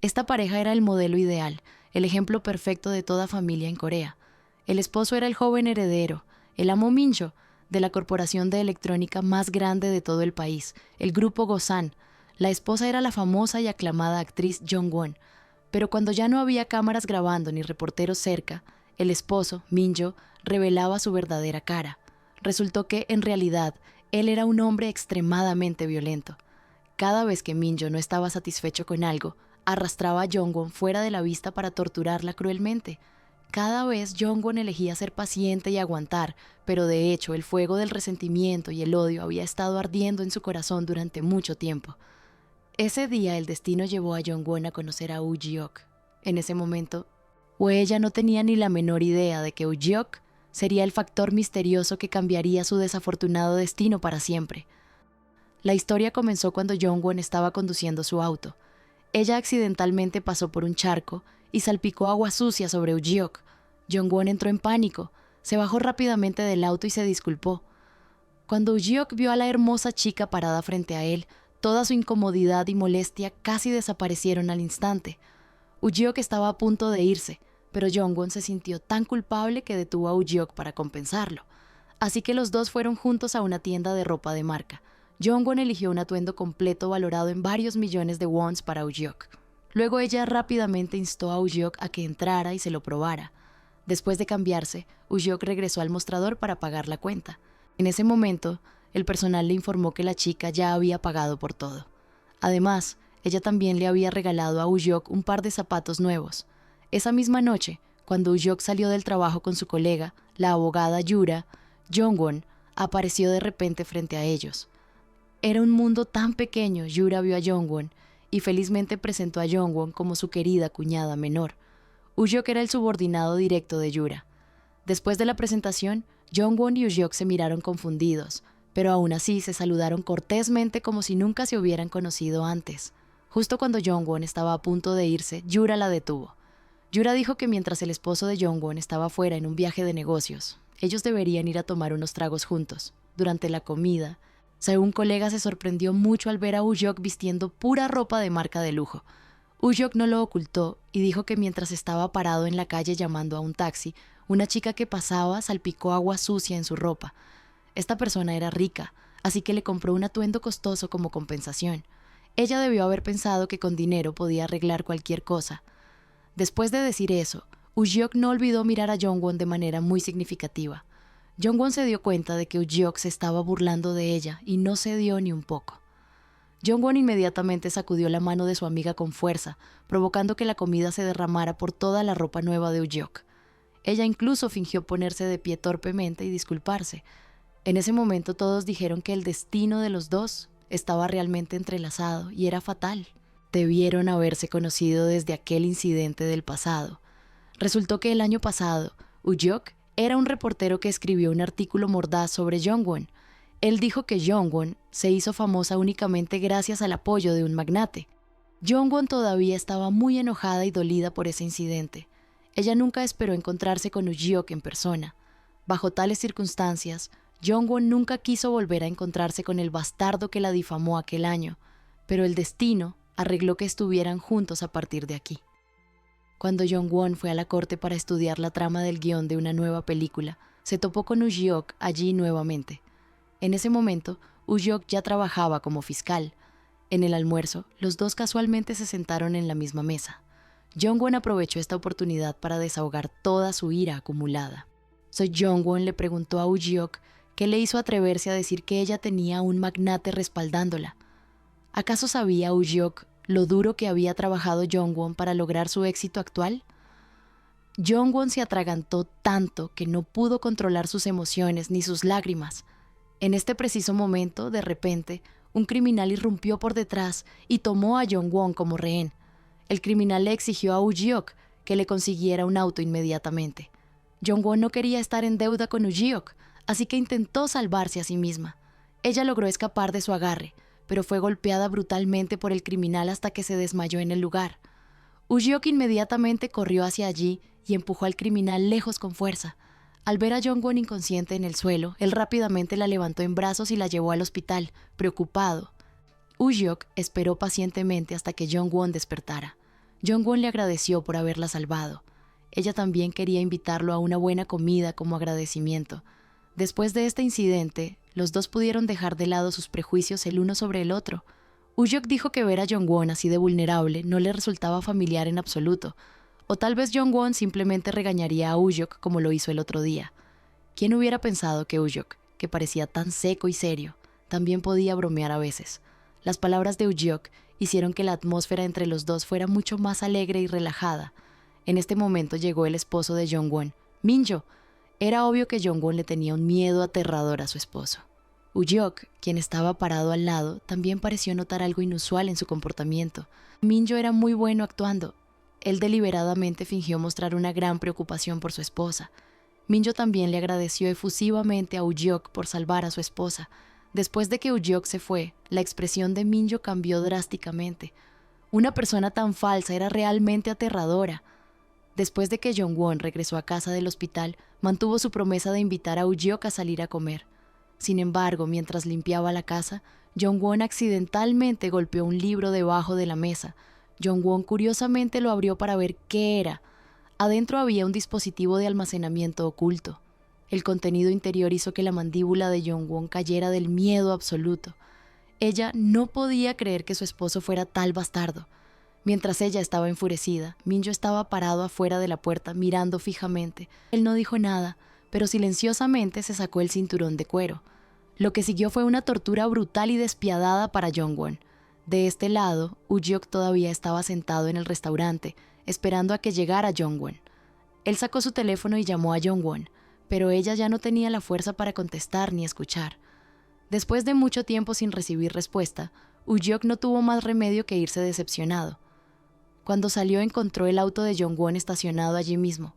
Esta pareja era el modelo ideal, el ejemplo perfecto de toda familia en Corea. El esposo era el joven heredero, el amo Mincho, de la corporación de electrónica más grande de todo el país, el grupo Gosan. La esposa era la famosa y aclamada actriz Jong-won. Pero cuando ya no había cámaras grabando ni reporteros cerca, el esposo, Minjo, revelaba su verdadera cara. Resultó que, en realidad, él era un hombre extremadamente violento. Cada vez que Minjo no estaba satisfecho con algo, arrastraba a Jong-won fuera de la vista para torturarla cruelmente. Cada vez Jong-won elegía ser paciente y aguantar, pero de hecho el fuego del resentimiento y el odio había estado ardiendo en su corazón durante mucho tiempo. Ese día el destino llevó a Jong-won a conocer a Woo-jiok. En ese momento, ella no tenía ni la menor idea de que Woo-jiok sería el factor misterioso que cambiaría su desafortunado destino para siempre. La historia comenzó cuando Jong-won estaba conduciendo su auto. Ella accidentalmente pasó por un charco y salpicó agua sucia sobre Woo-jiok. Jong-won entró en pánico, se bajó rápidamente del auto y se disculpó. Cuando Woo-jiok vio a la hermosa chica parada frente a él, toda su incomodidad y molestia casi desaparecieron al instante. Woo-jiok estaba a punto de irse, pero Jong-won se sintió tan culpable que detuvo a Woo-jiok para compensarlo. Así que los dos fueron juntos a una tienda de ropa de marca. Jong-won eligió un atuendo completo valorado en varios millones de wons para Woo-jiok. Luego ella rápidamente instó a Woo-jiok a que entrara y se lo probara. Después de cambiarse, Woo-jiok regresó al mostrador para pagar la cuenta. En ese momento, el personal le informó que la chica ya había pagado por todo. Además, ella también le había regalado a Woo-jiok un par de zapatos nuevos. Esa misma noche, cuando Woo-jiok salió del trabajo con su colega, la abogada Yura, Jong-won apareció de repente frente a ellos. Era un mundo tan pequeño. Yura vio a Jong-won y felizmente presentó a Jong-won como su querida cuñada menor. Woo-jiok era el subordinado directo de Yura. Después de la presentación, Jong-won y Woo-jiok se miraron confundidos, pero aún así se saludaron cortésmente como si nunca se hubieran conocido antes. Justo cuando Jong-won estaba a punto de irse, Yura la detuvo. Yura dijo que mientras el esposo de Jong-won estaba fuera en un viaje de negocios, ellos deberían ir a tomar unos tragos juntos. Durante la comida, un colega se sorprendió mucho al ver a Woo-jiok vistiendo pura ropa de marca de lujo. Woo-jiok no lo ocultó y dijo que mientras estaba parado en la calle llamando a un taxi, una chica que pasaba salpicó agua sucia en su ropa. Esta persona era rica, así que le compró un atuendo costoso como compensación. Ella debió haber pensado que con dinero podía arreglar cualquier cosa. Después de decir eso, Woo-jiok no olvidó mirar a Jong-won de manera muy significativa. Jong-won se dio cuenta de que Woo-jiok se estaba burlando de ella y no cedió ni un poco. Jong-won inmediatamente sacudió la mano de su amiga con fuerza, provocando que la comida se derramara por toda la ropa nueva de Woo-jiok. Ella incluso fingió ponerse de pie torpemente y disculparse. En ese momento todos dijeron que el destino de los dos estaba realmente entrelazado y era fatal. Debieron haberse conocido desde aquel incidente del pasado. Resultó que el año pasado, Woo-jiok era un reportero que escribió un artículo mordaz sobre Jong-won. Él dijo que Jong-won se hizo famosa únicamente gracias al apoyo de un magnate. Jong-won todavía estaba muy enojada y dolida por ese incidente. Ella nunca esperó encontrarse con Woo-jiok en persona. Bajo tales circunstancias, Jong-won nunca quiso volver a encontrarse con el bastardo que la difamó aquel año, pero el destino arregló que estuvieran juntos a partir de aquí. Cuando Jong-won fue a la corte para estudiar la trama del guión de una nueva película, se topó con Woo-jiok allí nuevamente. En ese momento, Woo-jiok ya trabajaba como fiscal. En el almuerzo, los dos casualmente se sentaron en la misma mesa. Jong-won aprovechó esta oportunidad para desahogar toda su ira acumulada. Jong-won le preguntó a Woo-jiok qué le hizo atreverse a decir que ella tenía a un magnate respaldándola. ¿Acaso sabía Woo-jiok lo duro que había trabajado Jong-won para lograr su éxito actual? Jong-won se atragantó tanto que no pudo controlar sus emociones ni sus lágrimas. En este preciso momento, de repente, un criminal irrumpió por detrás y tomó a Jong-won como rehén. El criminal le exigió a Woo-jiok que le consiguiera un auto inmediatamente. Jong-won no quería estar en deuda con Woo-jiok, así que intentó salvarse a sí misma. Ella logró escapar de su agarre, pero fue golpeada brutalmente por el criminal hasta que se desmayó en el lugar. Woo-jiok inmediatamente corrió hacia allí y empujó al criminal lejos con fuerza. Al ver a Jong-won inconsciente en el suelo, él rápidamente la levantó en brazos y la llevó al hospital, preocupado. Woo-jiok esperó pacientemente hasta que Jong-won despertara. Jong-won le agradeció por haberla salvado. Ella también quería invitarlo a una buena comida como agradecimiento. Después de este incidente, los dos pudieron dejar de lado sus prejuicios el uno sobre el otro. Woo-hyuk dijo que ver a Jong-won así de vulnerable no le resultaba familiar en absoluto, o tal vez Jong-won simplemente regañaría a Woo-hyuk como lo hizo el otro día. ¿Quién hubiera pensado que Woo-hyuk, que parecía tan seco y serio, también podía bromear a veces? Las palabras de Woo-hyuk hicieron que la atmósfera entre los dos fuera mucho más alegre y relajada. En este momento llegó el esposo de Jong-won, Min-jo. Era obvio que Jong-won le tenía un miedo aterrador a su esposo. Woo-hyuk, quien estaba parado al lado, también pareció notar algo inusual en su comportamiento. Min-jo era muy bueno actuando. Él deliberadamente fingió mostrar una gran preocupación por su esposa. Min-jo también le agradeció efusivamente a Woo-hyuk por salvar a su esposa. Después de que Woo-hyuk se fue, la expresión de Min-jo cambió drásticamente. Una persona tan falsa era realmente aterradora. Después de que Jong-won regresó a casa del hospital, mantuvo su promesa de invitar a Woo-hyuk a salir a comer. Sin embargo, mientras limpiaba la casa, Jong-won accidentalmente golpeó un libro debajo de la mesa. Jong-won curiosamente lo abrió para ver qué era. Adentro había un dispositivo de almacenamiento oculto. El contenido interior hizo que la mandíbula de Jong-won cayera del miedo absoluto. Ella no podía creer que su esposo fuera tal bastardo. Mientras ella estaba enfurecida, Min-jo estaba parado afuera de la puerta mirando fijamente. Él no dijo nada, pero silenciosamente se sacó el cinturón de cuero. Lo que siguió fue una tortura brutal y despiadada para Jong-won. De este lado, Woo-hyuk todavía estaba sentado en el restaurante, esperando a que llegara Jong-won. Él sacó su teléfono y llamó a Jong-won, pero ella ya no tenía la fuerza para contestar ni escuchar. Después de mucho tiempo sin recibir respuesta, Woo-hyuk no tuvo más remedio que irse decepcionado. Cuando salió encontró el auto de Jong-won estacionado allí mismo.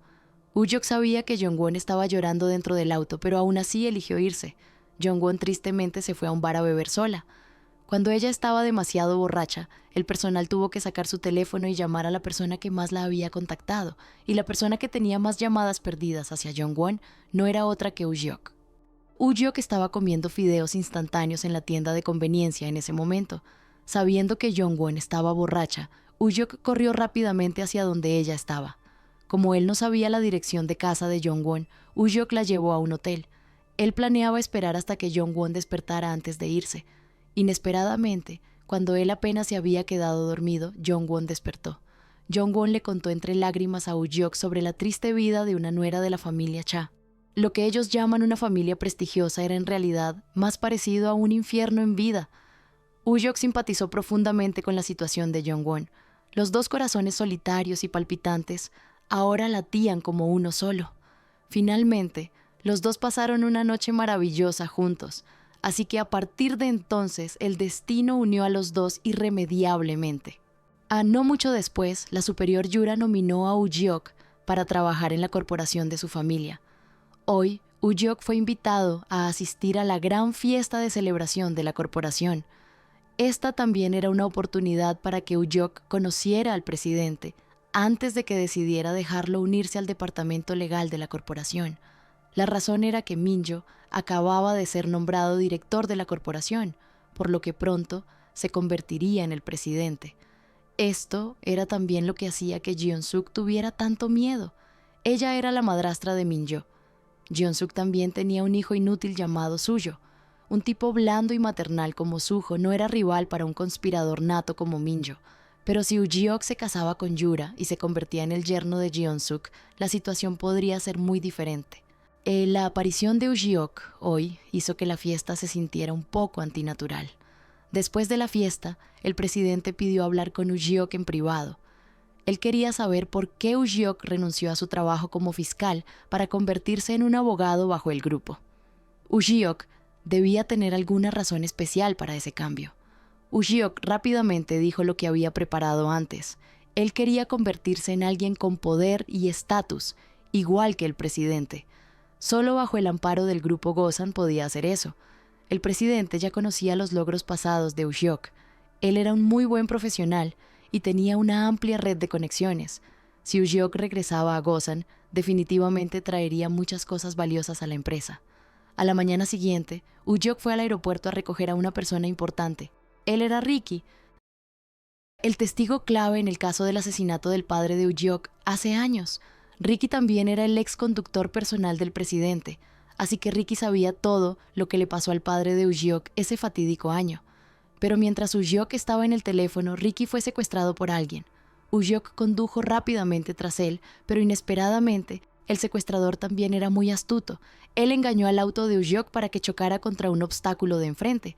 Woo-hyuk sabía que Jong-won estaba llorando dentro del auto, pero aún así eligió irse. Jong-won tristemente se fue a un bar a beber sola. Cuando ella estaba demasiado borracha, el personal tuvo que sacar su teléfono y llamar a la persona que más la había contactado, y la persona que tenía más llamadas perdidas hacia Jong-won no era otra que Woo-hyuk. Woo-hyuk estaba comiendo fideos instantáneos en la tienda de conveniencia en ese momento. Sabiendo que Jong-won estaba borracha, Woo-hyuk corrió rápidamente hacia donde ella estaba. Como él no sabía la dirección de casa de Jong-won, Woo-hyuk la llevó a un hotel. Él planeaba esperar hasta que Jong-won despertara antes de irse. Inesperadamente, cuando él apenas se había quedado dormido, Jong-won despertó. Jong-won le contó entre lágrimas a Woo-hyuk sobre la triste vida de una nuera de la familia Cha. Lo que ellos llaman una familia prestigiosa era en realidad más parecido a un infierno en vida. Woo-hyuk simpatizó profundamente con la situación de Jong-won. Los dos corazones solitarios y palpitantes ahora latían como uno solo. Finalmente, los dos pasaron una noche maravillosa juntos, así que a partir de entonces el destino unió a los dos irremediablemente. No mucho después, la superior Yura nominó a Woo-hyuk para trabajar en la corporación de su familia. Hoy, Woo-hyuk fue invitado a asistir a la gran fiesta de celebración de la corporación. Esta también era una oportunidad para que Woo-hyuk conociera al presidente antes de que decidiera dejarlo unirse al departamento legal de la corporación. La razón era que Min-jo acababa de ser nombrado director de la corporación, por lo que pronto se convertiría en el presidente. Esto era también lo que hacía que Jeon-suk tuviera tanto miedo. Ella era la madrastra de Min-jo. Jeon-suk también tenía un hijo inútil llamado Suyo. Un tipo blando y maternal como Sujo no era rival para un conspirador nato como Min-jo. Pero si Woo-hyuk se casaba con Yura y se convertía en el yerno de Jeon-suk, la situación podría ser muy diferente. La aparición de Woo-hyuk hoy hizo que la fiesta se sintiera un poco antinatural. Después de la fiesta, el presidente pidió hablar con Woo-hyuk en privado. Él quería saber por qué Woo-hyuk renunció a su trabajo como fiscal para convertirse en un abogado bajo el grupo. Woo-hyuk debía tener alguna razón especial para ese cambio. Woo-hyuk rápidamente dijo lo que había preparado antes. Él quería convertirse en alguien con poder y estatus, igual que el presidente. Solo bajo el amparo del grupo Gosan podía hacer eso. El presidente ya conocía los logros pasados de Woo-hyuk. Él era un muy buen profesional y tenía una amplia red de conexiones. Si Woo-hyuk regresaba a Gosan, definitivamente traería muchas cosas valiosas a la empresa. A la mañana siguiente, Woo-hyuk fue al aeropuerto a recoger a una persona importante. Él era Ricky, el testigo clave en el caso del asesinato del padre de Ujiok hace años. Ricky también era el ex conductor personal del presidente, así que Ricky sabía todo lo que le pasó al padre de Ujiok ese fatídico año. Pero mientras Ujiok estaba en el teléfono, Ricky fue secuestrado por alguien. Ujiok condujo rápidamente tras él, pero inesperadamente, el secuestrador también era muy astuto. Él engañó al auto de Ujiok para que chocara contra un obstáculo de enfrente.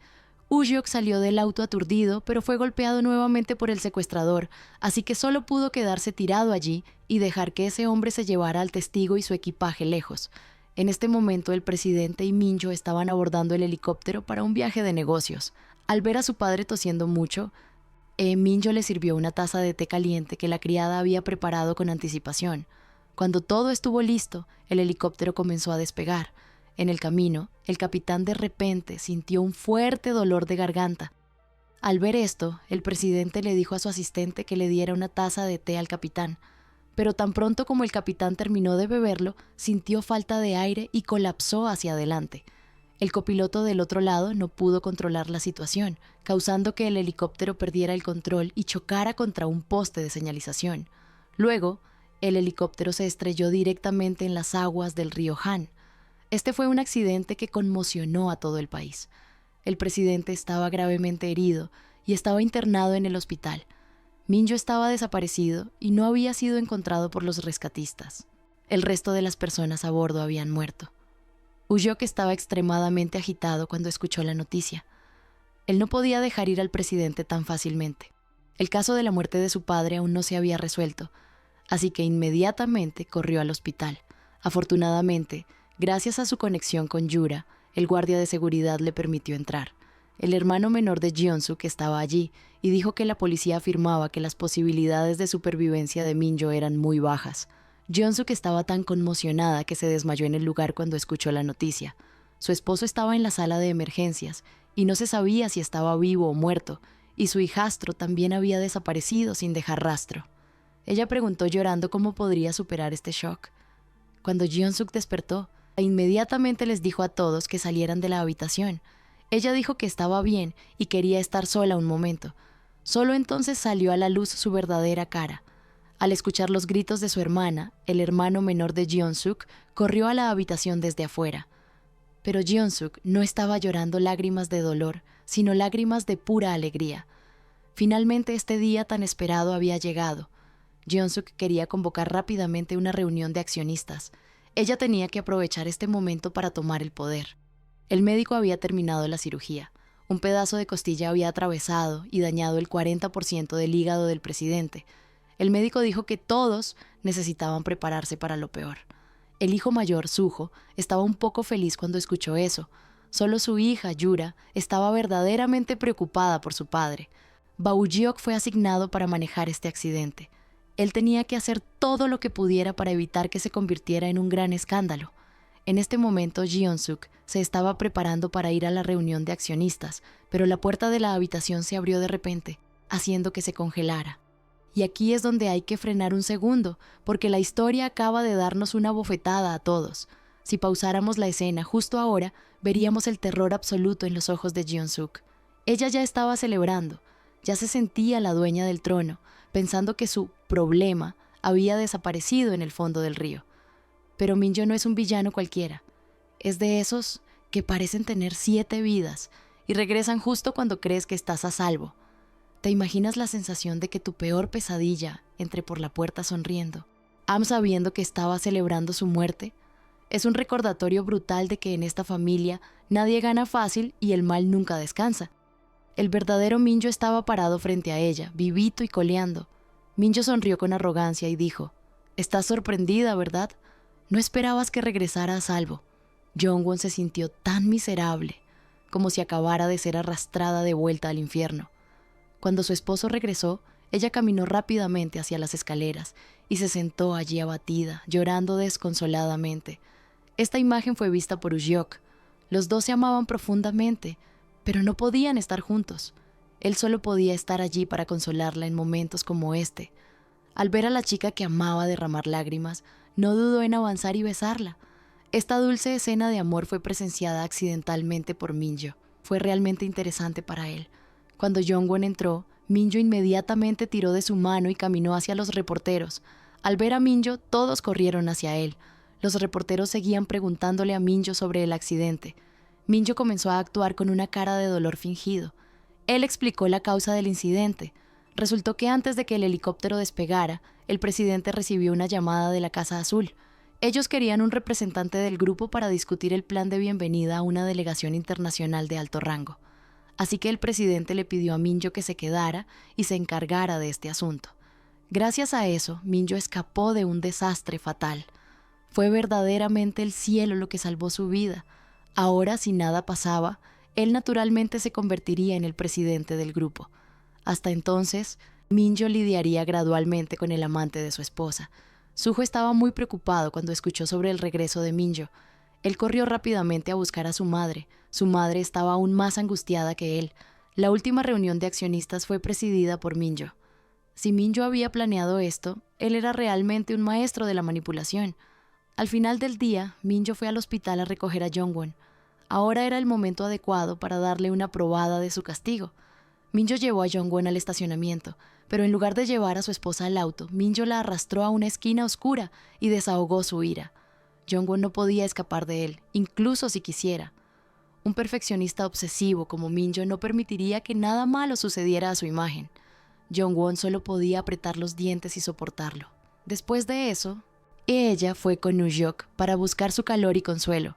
Ujiok salió del auto aturdido, pero fue golpeado nuevamente por el secuestrador, así que solo pudo quedarse tirado allí y dejar que ese hombre se llevara al testigo y su equipaje lejos. En este momento, el presidente y Minjo estaban abordando el helicóptero para un viaje de negocios. Al ver a su padre tosiendo mucho, Minjo le sirvió una taza de té caliente que la criada había preparado con anticipación. Cuando todo estuvo listo, el helicóptero comenzó a despegar. En el camino, el capitán de repente sintió un fuerte dolor de garganta. Al ver esto, el presidente le dijo a su asistente que le diera una taza de té al capitán, pero tan pronto como el capitán terminó de beberlo, sintió falta de aire y colapsó hacia adelante. El copiloto del otro lado no pudo controlar la situación, causando que el helicóptero perdiera el control y chocara contra un poste de señalización. Luego, el helicóptero se estrelló directamente en las aguas del río Han. Este fue un accidente que conmocionó a todo el país. El presidente estaba gravemente herido y estaba internado en el hospital. Minjo estaba desaparecido y no había sido encontrado por los rescatistas. El resto de las personas a bordo habían muerto. Ujiok estaba extremadamente agitado cuando escuchó la noticia. Él no podía dejar ir al presidente tan fácilmente. El caso de la muerte de su padre aún no se había resuelto, así que inmediatamente corrió al hospital. Afortunadamente, gracias a su conexión con Yura, el guardia de seguridad le permitió entrar. El hermano menor de Jeon-suk estaba allí y dijo que la policía afirmaba que las posibilidades de supervivencia de Minjo eran muy bajas. Jeon-suk estaba tan conmocionada que se desmayó en el lugar cuando escuchó la noticia. Su esposo estaba en la sala de emergencias y no se sabía si estaba vivo o muerto, y su hijastro también había desaparecido sin dejar rastro. Ella preguntó llorando cómo podría superar este shock. Cuando Jeon-suk despertó, inmediatamente les dijo a todos que salieran de la habitación. Ella dijo que estaba bien y quería estar sola un momento. Solo entonces salió a la luz su verdadera cara. Al escuchar los gritos de su hermana, el hermano menor de Jeon-suk corrió a la habitación desde afuera. Pero Jeon-suk no estaba llorando lágrimas de dolor, sino lágrimas de pura alegría. Finalmente este día tan esperado había llegado. Jeon-suk quería convocar rápidamente una reunión de accionistas. Ella tenía que aprovechar este momento para tomar el poder. El médico había terminado la cirugía. Un pedazo de costilla había atravesado y dañado el 40% del hígado del presidente. El médico dijo que todos necesitaban prepararse para lo peor. El hijo mayor, Suho, estaba un poco feliz cuando escuchó eso. Solo su hija, Yura, estaba verdaderamente preocupada por su padre. Baugyeok fue asignado para manejar este accidente. Él tenía que hacer todo lo que pudiera para evitar que se convirtiera en un gran escándalo. En este momento, Jeon-suk se estaba preparando para ir a la reunión de accionistas, pero la puerta de la habitación se abrió de repente, haciendo que se congelara. Y aquí es donde hay que frenar un segundo, porque la historia acaba de darnos una bofetada a todos. Si pausáramos la escena justo ahora, veríamos el terror absoluto en los ojos de Jeon-suk. Ella ya estaba celebrando, ya se sentía la dueña del trono, pensando que su problema había desaparecido en el fondo del río. Pero Minjo no es un villano cualquiera. Es de esos que parecen tener 7 vidas y regresan justo cuando crees que estás a salvo. ¿Te imaginas la sensación de que tu peor pesadilla entre por la puerta sonriendo, sabiendo que estaba celebrando su muerte? Es un recordatorio brutal de que en esta familia nadie gana fácil y el mal nunca descansa. El verdadero Minjo estaba parado frente a ella, vivito y coleando. Minjo sonrió con arrogancia y dijo: «Estás sorprendida, ¿verdad? No esperabas que regresara a salvo». Jong-won se sintió tan miserable, como si acabara de ser arrastrada de vuelta al infierno. Cuando su esposo regresó, ella caminó rápidamente hacia las escaleras y se sentó allí abatida, llorando desconsoladamente. Esta imagen fue vista por Ujiok. Los dos se amaban profundamente, pero no podían estar juntos. Él solo podía estar allí para consolarla en momentos como este. Al ver a la chica que amaba derramar lágrimas, no dudó en avanzar y besarla. Esta dulce escena de amor fue presenciada accidentalmente por Minjo. Fue realmente interesante para él. Cuando Jong-won entró, Minjo inmediatamente tiró de su mano y caminó hacia los reporteros. Al ver a Minjo, todos corrieron hacia él. Los reporteros seguían preguntándole a Minjo sobre el accidente. Minjo comenzó a actuar con una cara de dolor fingido. Él explicó la causa del incidente. Resultó que antes de que el helicóptero despegara, el presidente recibió una llamada de la Casa Azul. Ellos querían un representante del grupo para discutir el plan de bienvenida a una delegación internacional de alto rango. Así que el presidente le pidió a Minjo que se quedara y se encargara de este asunto. Gracias a eso, Minjo escapó de un desastre fatal. Fue verdaderamente el cielo lo que salvó su vida. Ahora, si nada pasaba, él naturalmente se convertiría en el presidente del grupo. Hasta entonces, Minjo lidiaría gradualmente con el amante de su esposa. Suho estaba muy preocupado cuando escuchó sobre el regreso de Minjo. Él corrió rápidamente a buscar a su madre. Su madre estaba aún más angustiada que él. La última reunión de accionistas fue presidida por Minjo. Si Minjo había planeado esto, él era realmente un maestro de la manipulación. Al final del día, Minjo fue al hospital a recoger a Jong-won. Ahora era el momento adecuado para darle una probada de su castigo. Minjo llevó a Jong-won al estacionamiento, pero en lugar de llevar a su esposa al auto, Minjo la arrastró a una esquina oscura y desahogó su ira. Jong-won no podía escapar de él, incluso si quisiera. Un perfeccionista obsesivo como Minjo no permitiría que nada malo sucediera a su imagen. Jong-won solo podía apretar los dientes y soportarlo. Después de eso, ella fue con Uhyok para buscar su calor y consuelo.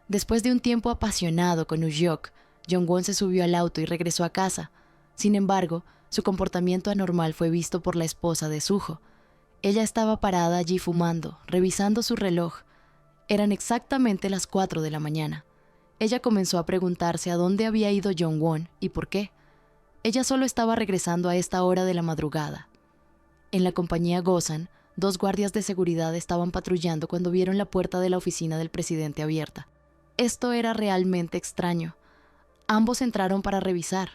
Después de un tiempo apasionado con Uhyok, Jong-won se subió al auto y regresó a casa. Sin embargo, su comportamiento anormal fue visto por la esposa de Suho. Ella estaba parada allí fumando, revisando su reloj. Eran exactamente las 4 de la mañana. Ella comenzó a preguntarse a dónde había ido Jong-won y por qué. Ella solo estaba regresando a esta hora de la madrugada. En la compañía Gosan, 2 guardias de seguridad estaban patrullando cuando vieron la puerta de la oficina del presidente abierta. Esto era realmente extraño. Ambos entraron para revisar.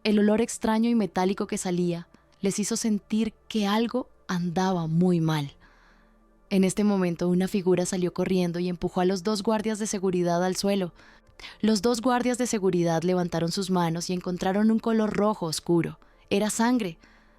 El olor extraño y metálico que salía les hizo sentir que algo andaba muy mal. En este momento, una figura salió corriendo y empujó a los 2 guardias de seguridad al suelo. Los 2 guardias de seguridad levantaron sus manos y encontraron un color rojo oscuro. Era sangre.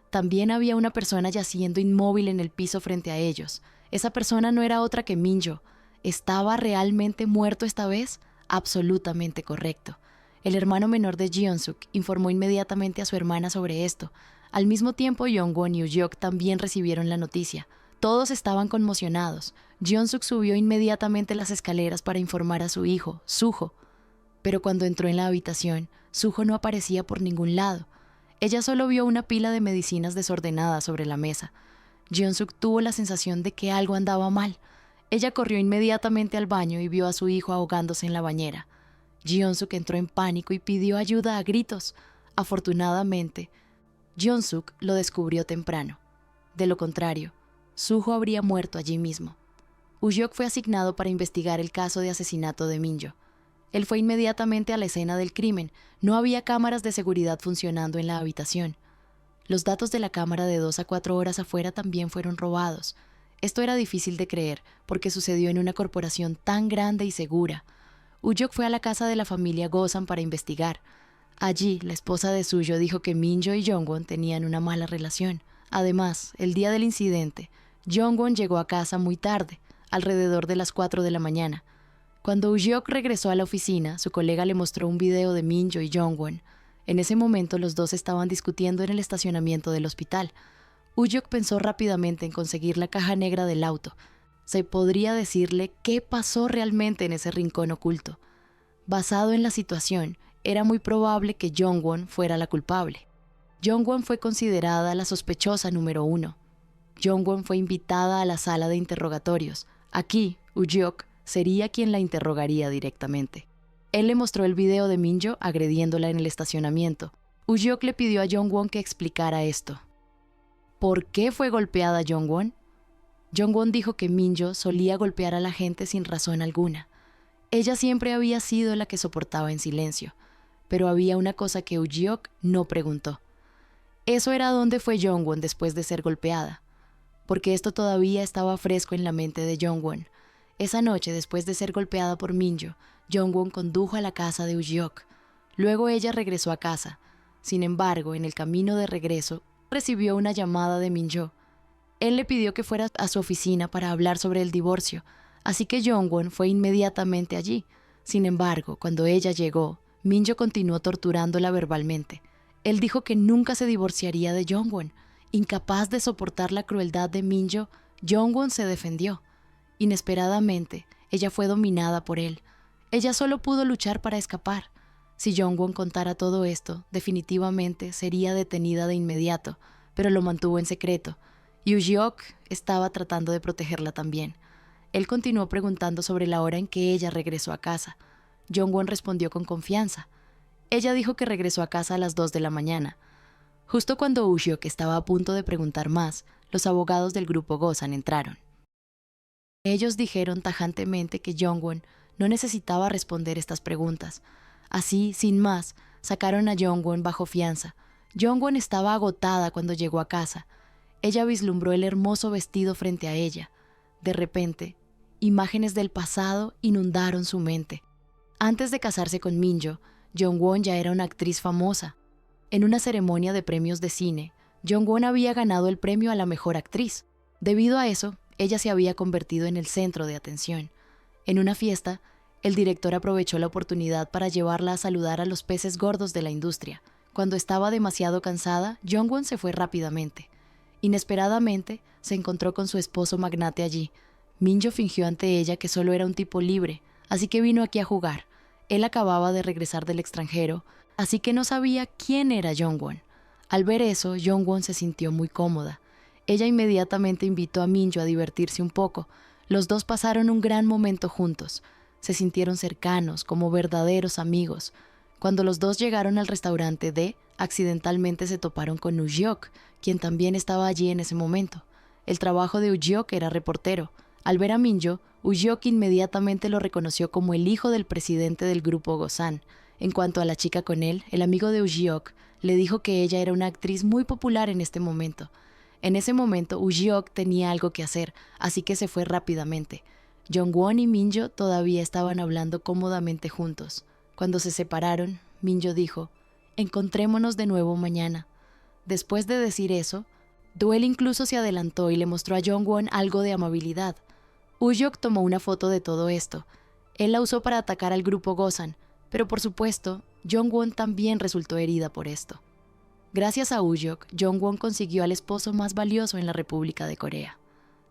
También había una persona yaciendo inmóvil en el piso frente a ellos. Esa persona no era otra que Minjo. ¿Estaba realmente muerto esta vez? Absolutamente correcto. El hermano menor de Jeon-suk informó inmediatamente a su hermana sobre esto. Al mismo tiempo, Jong-won y Uhyok también recibieron la noticia. Todos estaban conmocionados. Jeon-suk subió inmediatamente las escaleras para informar a su hijo, Suho. Pero cuando entró en la habitación, Suho no aparecía por ningún lado. Ella solo vio una pila de medicinas desordenadas sobre la mesa. Jeon-suk tuvo la sensación de que algo andaba mal. Ella corrió inmediatamente al baño y vio a su hijo ahogándose en la bañera. Jeon-suk entró en pánico y pidió ayuda a gritos. Afortunadamente, Jeon-suk lo descubrió temprano. De lo contrario, Suho habría muerto allí mismo. Uhyok fue asignado para investigar el caso de asesinato de Minjo. Él fue inmediatamente a la escena del crimen. No había cámaras de seguridad funcionando en la habitación. Los datos de la cámara de 2 a 4 horas afuera también fueron robados. Esto era difícil de creer porque sucedió en una corporación tan grande y segura. Uhyok fue a la casa de la familia Gosan para investigar. Allí, la esposa de Suyo dijo que Minjo y Jong-won tenían una mala relación. Además, el día del incidente, Jong-won llegó a casa muy tarde, alrededor de las 4 de la mañana. Cuando Uhyok regresó a la oficina, su colega le mostró un video de Minjo y Jong-won. En ese momento, los dos estaban discutiendo en el estacionamiento del hospital. Uhyok pensó rápidamente en conseguir la caja negra del auto. Se podría decirle qué pasó realmente en ese rincón oculto. Basado en la situación, era muy probable que Jong-won fuera la culpable. Jong-won fue considerada la sospechosa número 1. Jong-won fue invitada a la sala de interrogatorios. Aquí, Uhyok sería quien la interrogaría directamente. Él le mostró el video de Minjo agrediéndola en el estacionamiento. Uhyok le pidió a Jong-won que explicara esto. ¿Por qué fue golpeada Jong-won? Jong-won dijo que Minjo solía golpear a la gente sin razón alguna. Ella siempre había sido la que soportaba en silencio, pero había una cosa que Uhyok no preguntó. Eso era dónde fue Jong-won después de ser golpeada, porque esto todavía estaba fresco en la mente de Jong-won. Esa noche, después de ser golpeada por Minjo, Jong-won condujo a la casa de Uhyok. Luego ella regresó a casa. Sin embargo, en el camino de regreso, recibió una llamada de Min-jo. Él le pidió que fuera a su oficina para hablar sobre el divorcio, así que Jong-won fue inmediatamente allí. Sin embargo, cuando ella llegó, Min-jo continuó torturándola verbalmente. Él dijo que nunca se divorciaría de Jong-won. Incapaz de soportar la crueldad de Min-jo, Jong-won se defendió. Inesperadamente, ella fue dominada por él. Ella solo pudo luchar para escapar. Si Jong-won contara todo esto, definitivamente sería detenida de inmediato, pero lo mantuvo en secreto. Yu-jeok estaba tratando de protegerla también. Él continuó preguntando sobre la hora en que ella regresó a casa. Jong-won respondió con confianza. Ella dijo que regresó a casa a las 2 de la mañana. Justo cuando Yu-jeok estaba a punto de preguntar más, los abogados del grupo Gosan entraron. Ellos dijeron tajantemente que Jong-won no necesitaba responder estas preguntas. Así, sin más, sacaron a Jong-won bajo fianza. Jong-won estaba agotada cuando llegó a casa. Ella vislumbró el hermoso vestido frente a ella. De repente, imágenes del pasado inundaron su mente. Antes de casarse con Min-jo, Jong-won ya era una actriz famosa. En una ceremonia de premios de cine, Jong-won había ganado el premio a la mejor actriz. Debido a eso, ella se había convertido en el centro de atención. En una fiesta, el director aprovechó la oportunidad para llevarla a saludar a los peces gordos de la industria. Cuando estaba demasiado cansada, Jong-won se fue rápidamente. Inesperadamente, se encontró con su esposo magnate allí. Min-jo fingió ante ella que solo era un tipo libre, así que vino aquí a jugar. Él acababa de regresar del extranjero, así que no sabía quién era Jong-won. Al ver eso, Jong-won se sintió muy cómoda. Ella inmediatamente invitó a Min-jo a divertirse un poco. Los dos pasaron un gran momento juntos. Se sintieron cercanos, como verdaderos amigos. Cuando los dos llegaron al restaurante accidentalmente se toparon con Yu-jeok, quien también estaba allí en ese momento. El trabajo de Yu-jeok era reportero. Al ver a Min-jo, Yu-jeok inmediatamente lo reconoció como el hijo del presidente del grupo Gosan. En cuanto a la chica con él, el amigo de Yu-jeok le dijo que ella era una actriz muy popular en este momento. En ese momento, Yu-jeok tenía algo que hacer, así que se fue rápidamente. Jong-won y Min-jo todavía estaban hablando cómodamente juntos. Cuando se separaron, Min-jo dijo, «Encontrémonos de nuevo mañana». Después de decir eso, Duel incluso se adelantó y le mostró a Jong-won algo de amabilidad. Yu-jeok tomó una foto de todo esto. Él la usó para atacar al grupo Gosan, pero por supuesto, Jong-won también resultó herida por esto. Gracias a Yu-jeok, Jong-won consiguió al esposo más valioso en la República de Corea.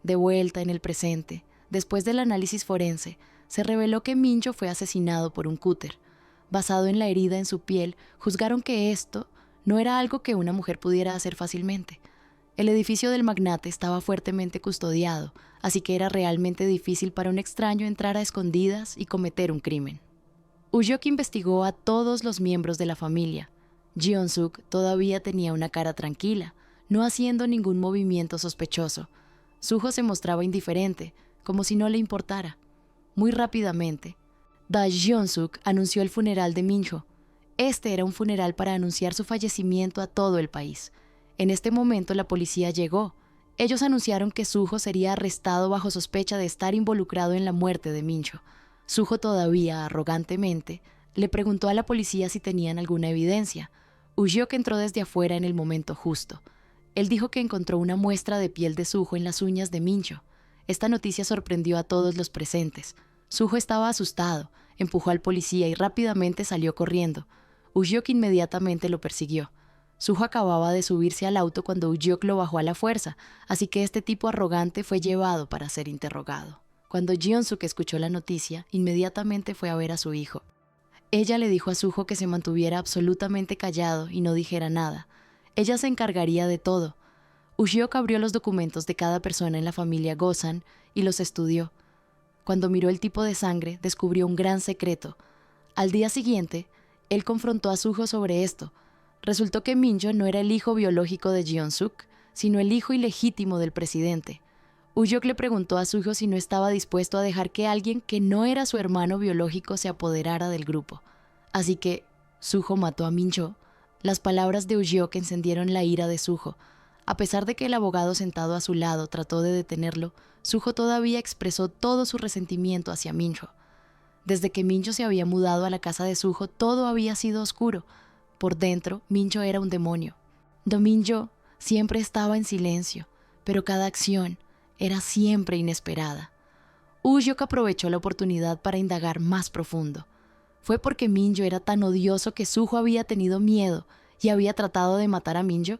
De vuelta en el presente, después del análisis forense, se reveló que Min-jo fue asesinado por un cúter. Basado en la herida en su piel, juzgaron que esto no era algo que una mujer pudiera hacer fácilmente. El edificio del magnate estaba fuertemente custodiado, así que era realmente difícil para un extraño entrar a escondidas y cometer un crimen. Yu-jeok investigó a todos los miembros de la familia. Jeon-suk todavía tenía una cara tranquila, no haciendo ningún movimiento sospechoso. Suho se mostraba indiferente, como si no le importara. Muy rápidamente, Jeon-suk anunció el funeral de Min-jo. Este era un funeral para anunciar su fallecimiento a todo el país. En este momento la policía llegó. Ellos anunciaron que Suho sería arrestado bajo sospecha de estar involucrado en la muerte de Min-jo. Suho todavía, arrogantemente, le preguntó a la policía si tenían alguna evidencia. Yu-jeok entró desde afuera en el momento justo. Él dijo que encontró una muestra de piel de Suho en las uñas de Min-jo. Esta noticia sorprendió a todos los presentes. Suho estaba asustado, empujó al policía y rápidamente salió corriendo. Yu-jeok inmediatamente lo persiguió. Suho acababa de subirse al auto cuando Yu-jeok lo bajó a la fuerza, así que este tipo arrogante fue llevado para ser interrogado. Cuando Jeon-suk escuchó la noticia, inmediatamente fue a ver a su hijo. Ella le dijo a Suho que se mantuviera absolutamente callado y no dijera nada. Ella se encargaría de todo. Yu-jeok abrió los documentos de cada persona en la familia Gosan y los estudió. Cuando miró el tipo de sangre, descubrió un gran secreto. Al día siguiente, él confrontó a Suho sobre esto. Resultó que Min-jo no era el hijo biológico de Jeon-suk, sino el hijo ilegítimo del presidente. Yu-jeok le preguntó a Suho si no estaba dispuesto a dejar que alguien que no era su hermano biológico se apoderara del grupo. Así que Suho mató a Min-jo. Las palabras de Yu-jeok encendieron la ira de Suho. A pesar de que el abogado sentado a su lado trató de detenerlo, Suho todavía expresó todo su resentimiento hacia Min-jo. Desde que Min-jo se había mudado a la casa de Suho, todo había sido oscuro. por dentro, Minjo era un demonio. Minjo siempre estaba en silencio, pero cada acción era siempre inesperada. Uhyok aprovechó la oportunidad para indagar más profundo. ¿Fue porque Minjo era tan odioso que Suho había tenido miedo y había tratado de matar a Minjo?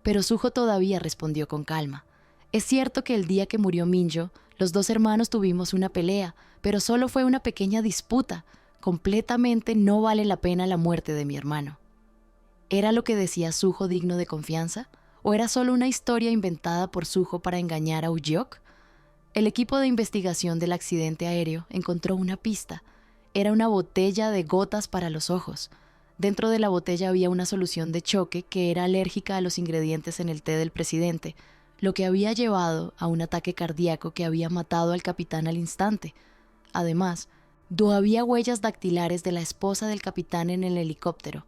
Pero Suho todavía respondió con calma. Es cierto que el día que murió Minjo, los dos hermanos tuvimos una pelea, pero solo fue una pequeña disputa. Completamente no vale la pena la muerte de mi hermano. ¿Era lo que decía Suho digno de confianza? ¿O era solo una historia inventada por Suho para engañar a Uhyok? El equipo de investigación del accidente aéreo encontró una pista. Era una botella de gotas para los ojos. Dentro de la botella había una solución de choque que era alérgica a los ingredientes en el té del presidente, lo que había llevado a un ataque cardíaco que había matado al capitán al instante. Además, había huellas dactilares de la esposa del capitán en el helicóptero.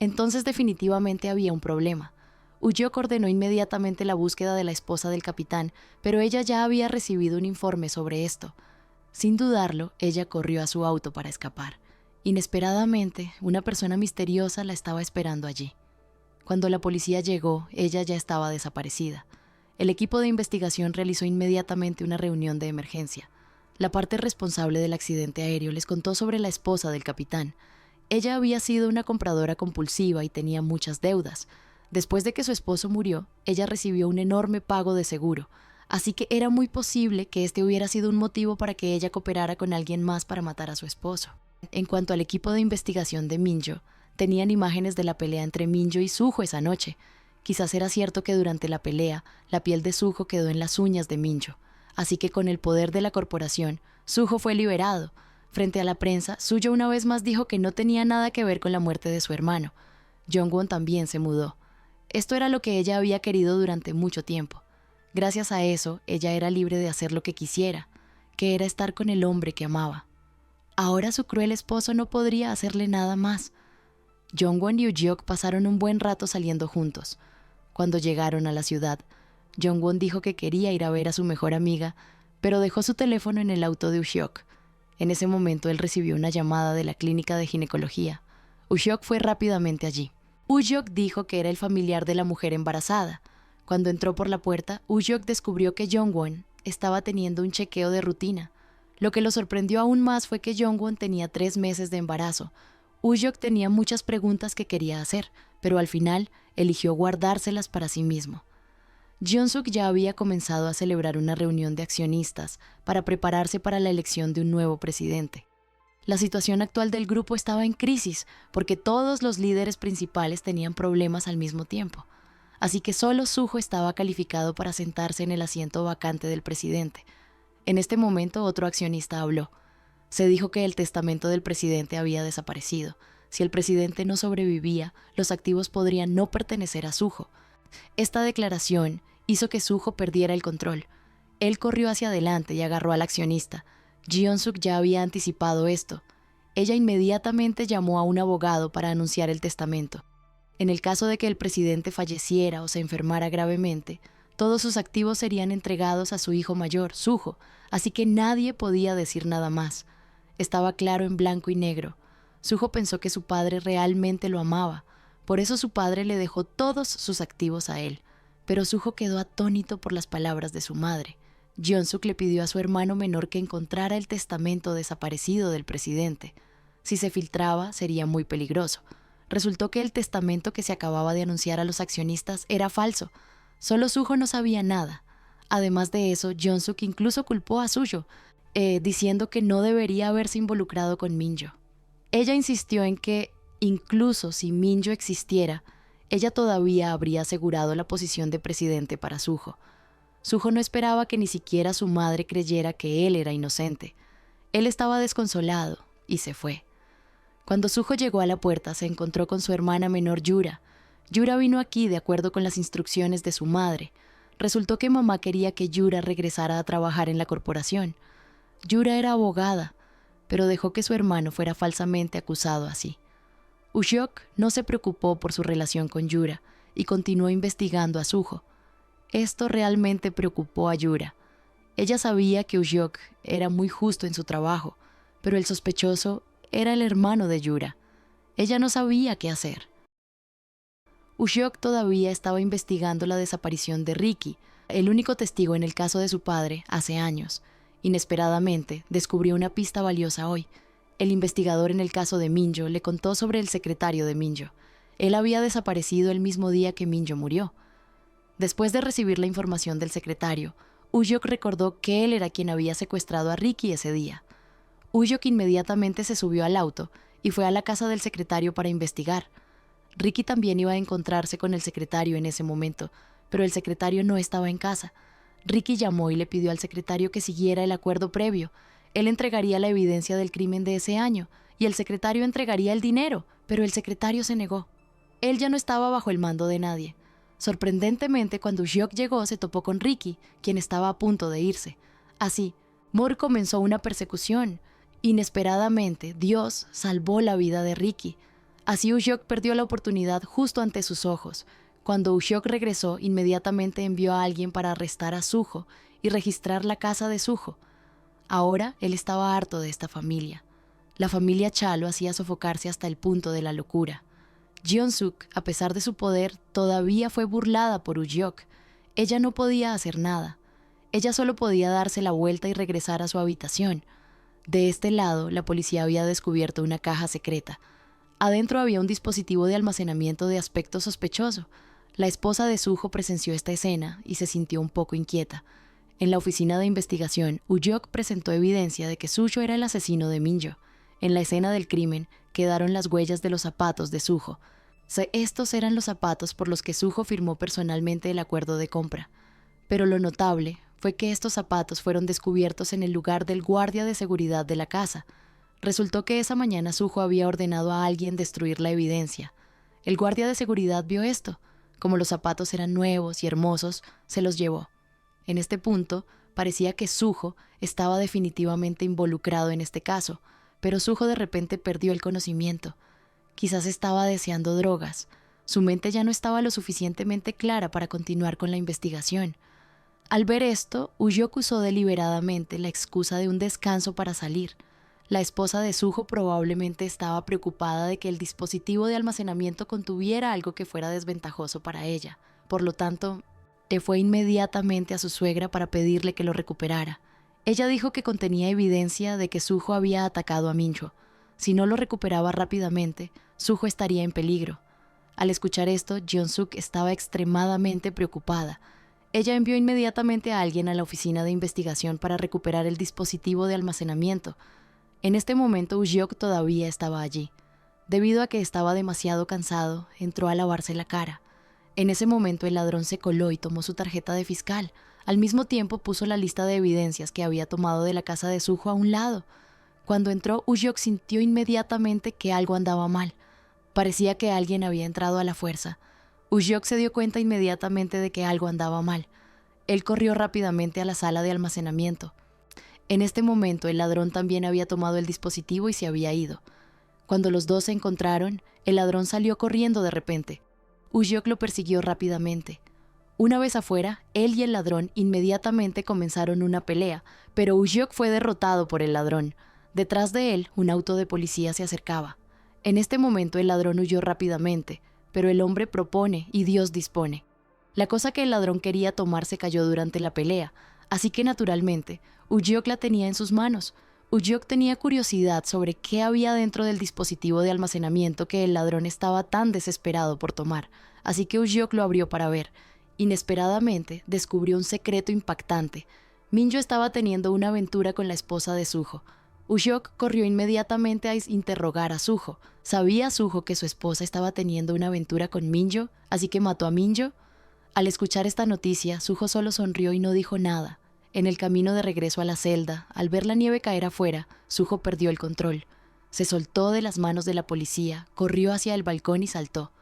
Entonces definitivamente había un problema. Uhyok ordenó inmediatamente la búsqueda de la esposa del capitán, pero ella ya había recibido un informe sobre esto. Sin dudarlo, ella corrió a su auto para escapar. Inesperadamente, una persona misteriosa la estaba esperando allí. Cuando la policía llegó, ella ya estaba desaparecida. El equipo de investigación realizó inmediatamente una reunión de emergencia. La parte responsable del accidente aéreo les contó sobre la esposa del capitán. Ella había sido una compradora compulsiva y tenía muchas deudas. Después de que su esposo murió, ella recibió un enorme pago de seguro, así que era muy posible que este hubiera sido un motivo para que ella cooperara con alguien más para matar a su esposo. En cuanto al equipo de investigación de Minjo, tenían imágenes de la pelea entre Minjo y Suho esa noche. Quizás era cierto que durante la pelea, la piel de Suho quedó en las uñas de Minjo, así que con el poder de la corporación, Suho fue liberado. Frente a la prensa, Suho una vez más dijo que no tenía nada que ver con la muerte de su hermano. Jongwon también se mudó. Esto era lo que ella había querido durante mucho tiempo. Gracias a eso, ella era libre de hacer lo que quisiera, que era estar con el hombre que amaba. Ahora su cruel esposo no podría hacerle nada más. Jongwon y Uhyok pasaron un buen rato saliendo juntos. Cuando llegaron a la ciudad, Jongwon dijo que quería ir a ver a su mejor amiga, pero dejó su teléfono en el auto de Uhyok. En ese momento él recibió una llamada de la clínica de ginecología. Uhyok fue rápidamente allí. Uhyok dijo que era el familiar de la mujer embarazada. Cuando entró por la puerta, Uhyok descubrió que Jongwon estaba teniendo un chequeo de rutina. Lo que lo sorprendió aún más fue que Jongwon tenía 3 meses de embarazo. Uhyok tenía muchas preguntas que quería hacer, pero al final eligió guardárselas para sí mismo. Jeon-suk ya había comenzado a celebrar una reunión de accionistas para prepararse para la elección de un nuevo presidente. La situación actual del grupo estaba en crisis porque todos los líderes principales tenían problemas al mismo tiempo. Así que solo Suho estaba calificado para sentarse en el asiento vacante del presidente. En este momento otro accionista habló. Se dijo que el testamento del presidente había desaparecido. Si el presidente no sobrevivía, los activos podrían no pertenecer a Suho. Esta declaración hizo que Suho perdiera el control. Él corrió hacia adelante y agarró al accionista. Jeon-suk ya había anticipado esto. Ella inmediatamente llamó a un abogado para anunciar el testamento. En el caso de que el presidente falleciera o se enfermara gravemente, todos sus activos serían entregados a su hijo mayor, Suho, así que nadie podía decir nada más. Estaba claro en blanco y negro. Suho pensó que su padre realmente lo amaba, por eso su padre le dejó todos sus activos a él. Pero Suho quedó atónito por las palabras de su madre. Jeon-suk le pidió a su hermano menor que encontrara el testamento desaparecido del presidente. Si se filtraba, sería muy peligroso. Resultó que el testamento que se acababa de anunciar a los accionistas era falso. Solo Suho no sabía nada. Además de eso, Jeon-suk incluso culpó a Suho, diciendo que no debería haberse involucrado con Minjo. Ella insistió en que, incluso si Minjo existiera, ella todavía habría asegurado la posición de presidente para Suho. Suho no esperaba que ni siquiera su madre creyera que él era inocente. Él estaba desconsolado y se fue. Cuando Suho llegó a la puerta, se encontró con su hermana menor Yura. Yura vino aquí de acuerdo con las instrucciones de su madre. Resultó que mamá quería que Yura regresara a trabajar en la corporación. Yura era abogada, pero dejó que su hermano fuera falsamente acusado así. Uhyok no se preocupó por su relación con Yura y continuó investigando a Suho. Esto realmente preocupó a Yura. Ella sabía que Uhyok era muy justo en su trabajo, pero el sospechoso era el hermano de Yura. Ella no sabía qué hacer. Ushiok todavía estaba investigando la desaparición de Ricky, el único testigo en el caso de su padre, hace años. Inesperadamente, descubrió una pista valiosa hoy. El investigador en el caso de Minjo le contó sobre el secretario de Minjo. Él había desaparecido el mismo día que Minjo murió. Después de recibir la información del secretario, Ushiok recordó que él era quien había secuestrado a Ricky ese día. Ushiok inmediatamente se subió al auto y fue a la casa del secretario para investigar. Ricky también iba a encontrarse con el secretario en ese momento, pero el secretario no estaba en casa. Ricky llamó y le pidió al secretario que siguiera el acuerdo previo. Él entregaría la evidencia del crimen de ese año y el secretario entregaría el dinero, pero el secretario se negó. Él ya no estaba bajo el mando de nadie. Sorprendentemente, cuando Ushiok llegó, se topó con Ricky, quien estaba a punto de irse. Así, Moore comenzó una persecución. Inesperadamente, Dios salvó la vida de Ricky. Así Ushiok perdió la oportunidad justo ante sus ojos. Cuando Ushiok regresó, inmediatamente envió a alguien para arrestar a Suho y registrar la casa de Suho. Ahora él estaba harto de esta familia. La familia Cha lo hacía sofocarse hasta el punto de la locura. Jeon-suk, a pesar de su poder, todavía fue burlada por Ushiok. Ella no podía hacer nada. Ella solo podía darse la vuelta y regresar a su habitación. De este lado, la policía había descubierto una caja secreta. Adentro había un dispositivo de almacenamiento de aspecto sospechoso. La esposa de Suho presenció esta escena y se sintió un poco inquieta. En la oficina de investigación, Ushiok presentó evidencia de que Suho era el asesino de Minjo. En la escena del crimen quedaron las huellas de los zapatos de Suho. Estos eran los zapatos por los que Suho firmó personalmente el acuerdo de compra. Pero lo notable fue que estos zapatos fueron descubiertos en el lugar del guardia de seguridad de la casa. Resultó que esa mañana Suho había ordenado a alguien destruir la evidencia. El guardia de seguridad vio esto. Como los zapatos eran nuevos y hermosos, se los llevó. En este punto, parecía que Suho estaba definitivamente involucrado en este caso, pero Suho de repente perdió el conocimiento. Quizás estaba deseando drogas. Su mente ya no estaba lo suficientemente clara para continuar con la investigación. Al ver esto, Ushiok usó deliberadamente la excusa de un descanso para salir. La esposa de Suho probablemente estaba preocupada de que el dispositivo de almacenamiento contuviera algo que fuera desventajoso para ella. Por lo tanto, fue inmediatamente a su suegra para pedirle que lo recuperara. Ella dijo que contenía evidencia de que Suho había atacado a Minjo. Si no lo recuperaba rápidamente, Suho estaría en peligro. Al escuchar esto, Jeon-suk estaba extremadamente preocupada. Ella envió inmediatamente a alguien a la oficina de investigación para recuperar el dispositivo de almacenamiento. En este momento, Ushiok todavía estaba allí. Debido a que estaba demasiado cansado, entró a lavarse la cara. En ese momento, el ladrón se coló y tomó su tarjeta de fiscal. Al mismo tiempo, puso la lista de evidencias que había tomado de la casa de Suho a un lado. Cuando entró, Ushiok sintió inmediatamente que algo andaba mal. Parecía que alguien había entrado a la fuerza. Ushiok se dio cuenta inmediatamente de que algo andaba mal. Él corrió rápidamente a la sala de almacenamiento. En este momento, el ladrón también había tomado el dispositivo y se había ido. Cuando los dos se encontraron, el ladrón salió corriendo de repente. Ushiok lo persiguió rápidamente. Una vez afuera, él y el ladrón inmediatamente comenzaron una pelea, pero Ushiok fue derrotado por el ladrón. Detrás de él, un auto de policía se acercaba. En este momento el ladrón huyó rápidamente, pero el hombre propone y Dios dispone. La cosa que el ladrón quería tomar se cayó durante la pelea, así que naturalmente, Ushiok la tenía en sus manos. Ushiok tenía curiosidad sobre qué había dentro del dispositivo de almacenamiento que el ladrón estaba tan desesperado por tomar, así que Ushiok lo abrió para ver. Inesperadamente, descubrió un secreto impactante. Minjo estaba teniendo una aventura con la esposa de Suho. Ushiok corrió inmediatamente a interrogar a Suho. ¿Sabía Suho que su esposa estaba teniendo una aventura con Minjo, así que mató a Minjo? Al escuchar esta noticia, Suho solo sonrió y no dijo nada. En el camino de regreso a la celda, al ver la nieve caer afuera, Suho perdió el control. Se soltó de las manos de la policía, corrió hacia el balcón y saltó.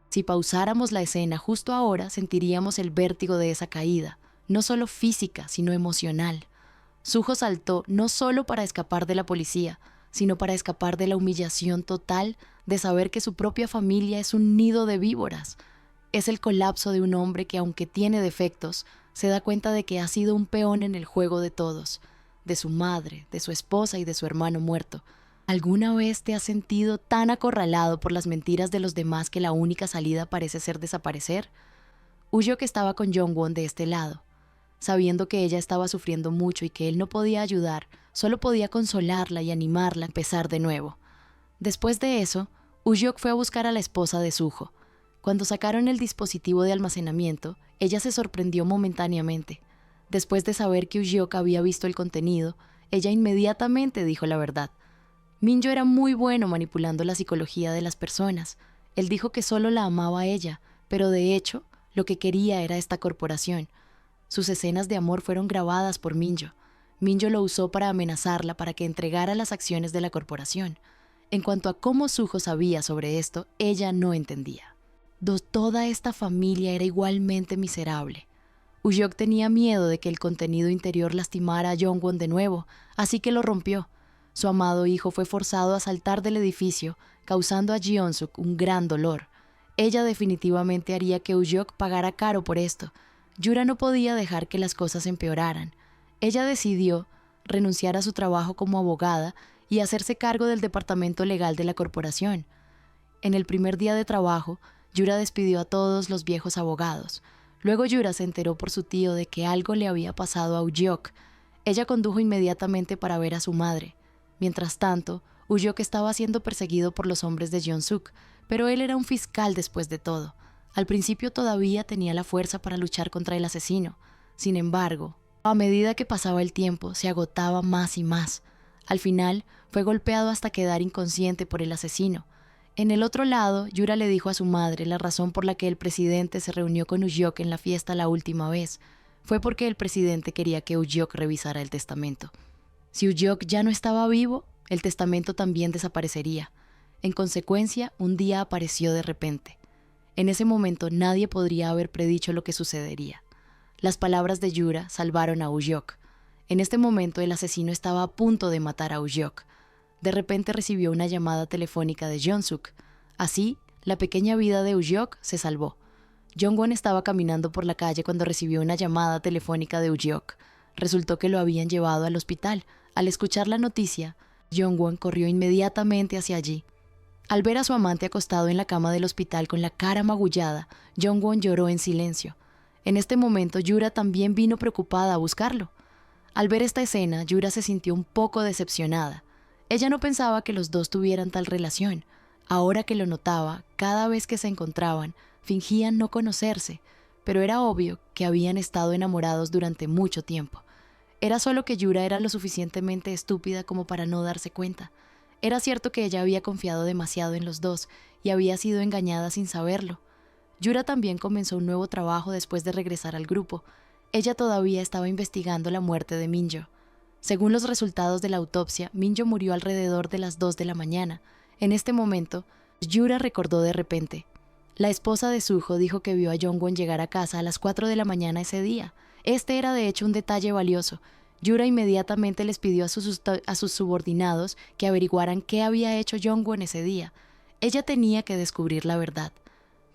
Si pausáramos la escena justo ahora, sentiríamos el vértigo de esa caída, no solo física, sino emocional. Suho saltó no solo para escapar de la policía, sino para escapar de la humillación total de saber que su propia familia es un nido de víboras. Es el colapso de un hombre que, aunque tiene defectos, se da cuenta de que ha sido un peón en el juego de todos, de su madre, de su esposa y de su hermano muerto. ¿Alguna vez te has sentido tan acorralado por las mentiras de los demás que la única salida parece ser desaparecer? Uyok estaba con Jongwon de este lado. Sabiendo que ella estaba sufriendo mucho y que él no podía ayudar, solo podía consolarla y animarla a empezar de nuevo. Después de eso, Uyok fue a buscar a la esposa de Suho. Cuando sacaron el dispositivo de almacenamiento, ella se sorprendió momentáneamente. Después de saber que Uyok había visto el contenido, ella inmediatamente dijo la verdad. Minjo era muy bueno manipulando la psicología de las personas. Él dijo que solo la amaba a ella, pero de hecho, lo que quería era esta corporación. Sus escenas de amor fueron grabadas por Minjo. Minjo lo usó para amenazarla para que entregara las acciones de la corporación. En cuanto a cómo Suho sabía sobre esto, ella no entendía. Toda esta familia era igualmente miserable. Uyok tenía miedo de que el contenido interior lastimara a Jongwon de nuevo, así que lo rompió. Su amado hijo fue forzado a saltar del edificio, causando a Jeon-suk un gran dolor. Ella definitivamente haría que Uyok pagara caro por esto. Yura no podía dejar que las cosas empeoraran. Ella decidió renunciar a su trabajo como abogada y hacerse cargo del departamento legal de la corporación. En el primer día de trabajo, Yura despidió a todos los viejos abogados. Luego Yura se enteró por su tío de que algo le había pasado a Uyok. Ella condujo inmediatamente para ver a su madre. Mientras tanto, Uyok estaba siendo perseguido por los hombres de Jeon-suk, pero él era un fiscal después de todo. Al principio todavía tenía la fuerza para luchar contra el asesino. Sin embargo, a medida que pasaba el tiempo, se agotaba más y más. Al final, fue golpeado hasta quedar inconsciente por el asesino. En el otro lado, Yura le dijo a su madre la razón por la que el presidente se reunió con Uyok en la fiesta la última vez. Fue porque el presidente quería que Uyok revisara el testamento. Si Uyok ya no estaba vivo, el testamento también desaparecería. En consecuencia, un día apareció de repente. En ese momento nadie podría haber predicho lo que sucedería. Las palabras de Yura salvaron a Uyok. En este momento el asesino estaba a punto de matar a Uyok. De repente recibió una llamada telefónica de Jeon-suk. Así, la pequeña vida de Uyok se salvó. Jongwon estaba caminando por la calle cuando recibió una llamada telefónica de Uyok. Resultó que lo habían llevado al hospital. Al escuchar la noticia, Jongwon corrió inmediatamente hacia allí. Al ver a su amante acostado en la cama del hospital con la cara magullada, Jongwon lloró en silencio. En este momento, Yura también vino preocupada a buscarlo. Al ver esta escena, Yura se sintió un poco decepcionada. Ella no pensaba que los dos tuvieran tal relación. Ahora que lo notaba, cada vez que se encontraban, fingían no conocerse, pero era obvio que habían estado enamorados durante mucho tiempo. Era solo que Yura era lo suficientemente estúpida como para no darse cuenta. Era cierto que ella había confiado demasiado en los dos y había sido engañada sin saberlo. Yura también comenzó un nuevo trabajo después de regresar al grupo. Ella todavía estaba investigando la muerte de Minjo. Según los resultados de la autopsia, Minjo murió alrededor de las 2 de la mañana. En este momento, Yura recordó de repente. La esposa de Suho dijo que vio a Jongwon llegar a casa a las 4 de la mañana ese día. Este era de hecho un detalle valioso. Yura inmediatamente les pidió a sus subordinados que averiguaran qué había hecho Jongwon ese día. Ella tenía que descubrir la verdad.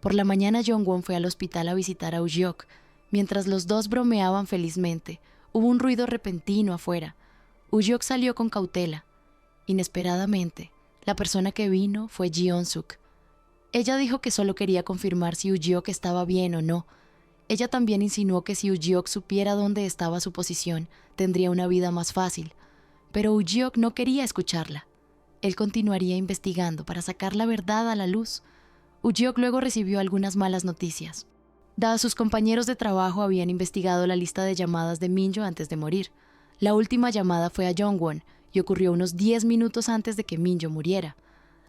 Por la mañana Jongwon fue al hospital a visitar a Uyok. Mientras los dos bromeaban felizmente, hubo un ruido repentino afuera. Uyok salió con cautela. Inesperadamente, la persona que vino fue Jeon-suk. Ella dijo que solo quería confirmar si Uyok estaba bien o no. Ella también insinuó que si Uyok supiera dónde estaba su posición, tendría una vida más fácil. Pero Uyok no quería escucharla. Él continuaría investigando para sacar la verdad a la luz. Uyok luego recibió algunas malas noticias. Sus compañeros de trabajo habían investigado la lista de llamadas de Minjo antes de morir. La última llamada fue a Jongwon y ocurrió unos 10 minutos antes de que Minjo muriera.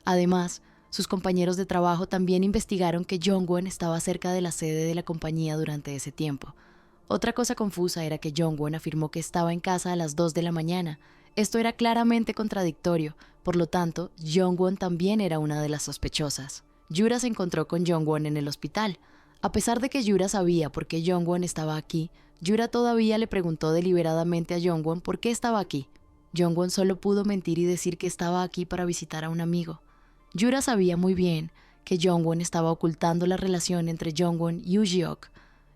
Además, sus compañeros de trabajo también investigaron que Jongwon estaba cerca de la sede de la compañía durante ese tiempo. Otra cosa confusa era que Jongwon afirmó que estaba en casa a las 2 de la mañana. Esto era claramente contradictorio, por lo tanto, Jongwon también era una de las sospechosas. Yura se encontró con Jongwon en el hospital. A pesar de que Yura sabía por qué Jongwon estaba aquí, Yura todavía le preguntó deliberadamente a Jongwon por qué estaba aquí. Jongwon solo pudo mentir y decir que estaba aquí para visitar a un amigo. Yura sabía muy bien que Jongwon estaba ocultando la relación entre Jongwon y Uyok.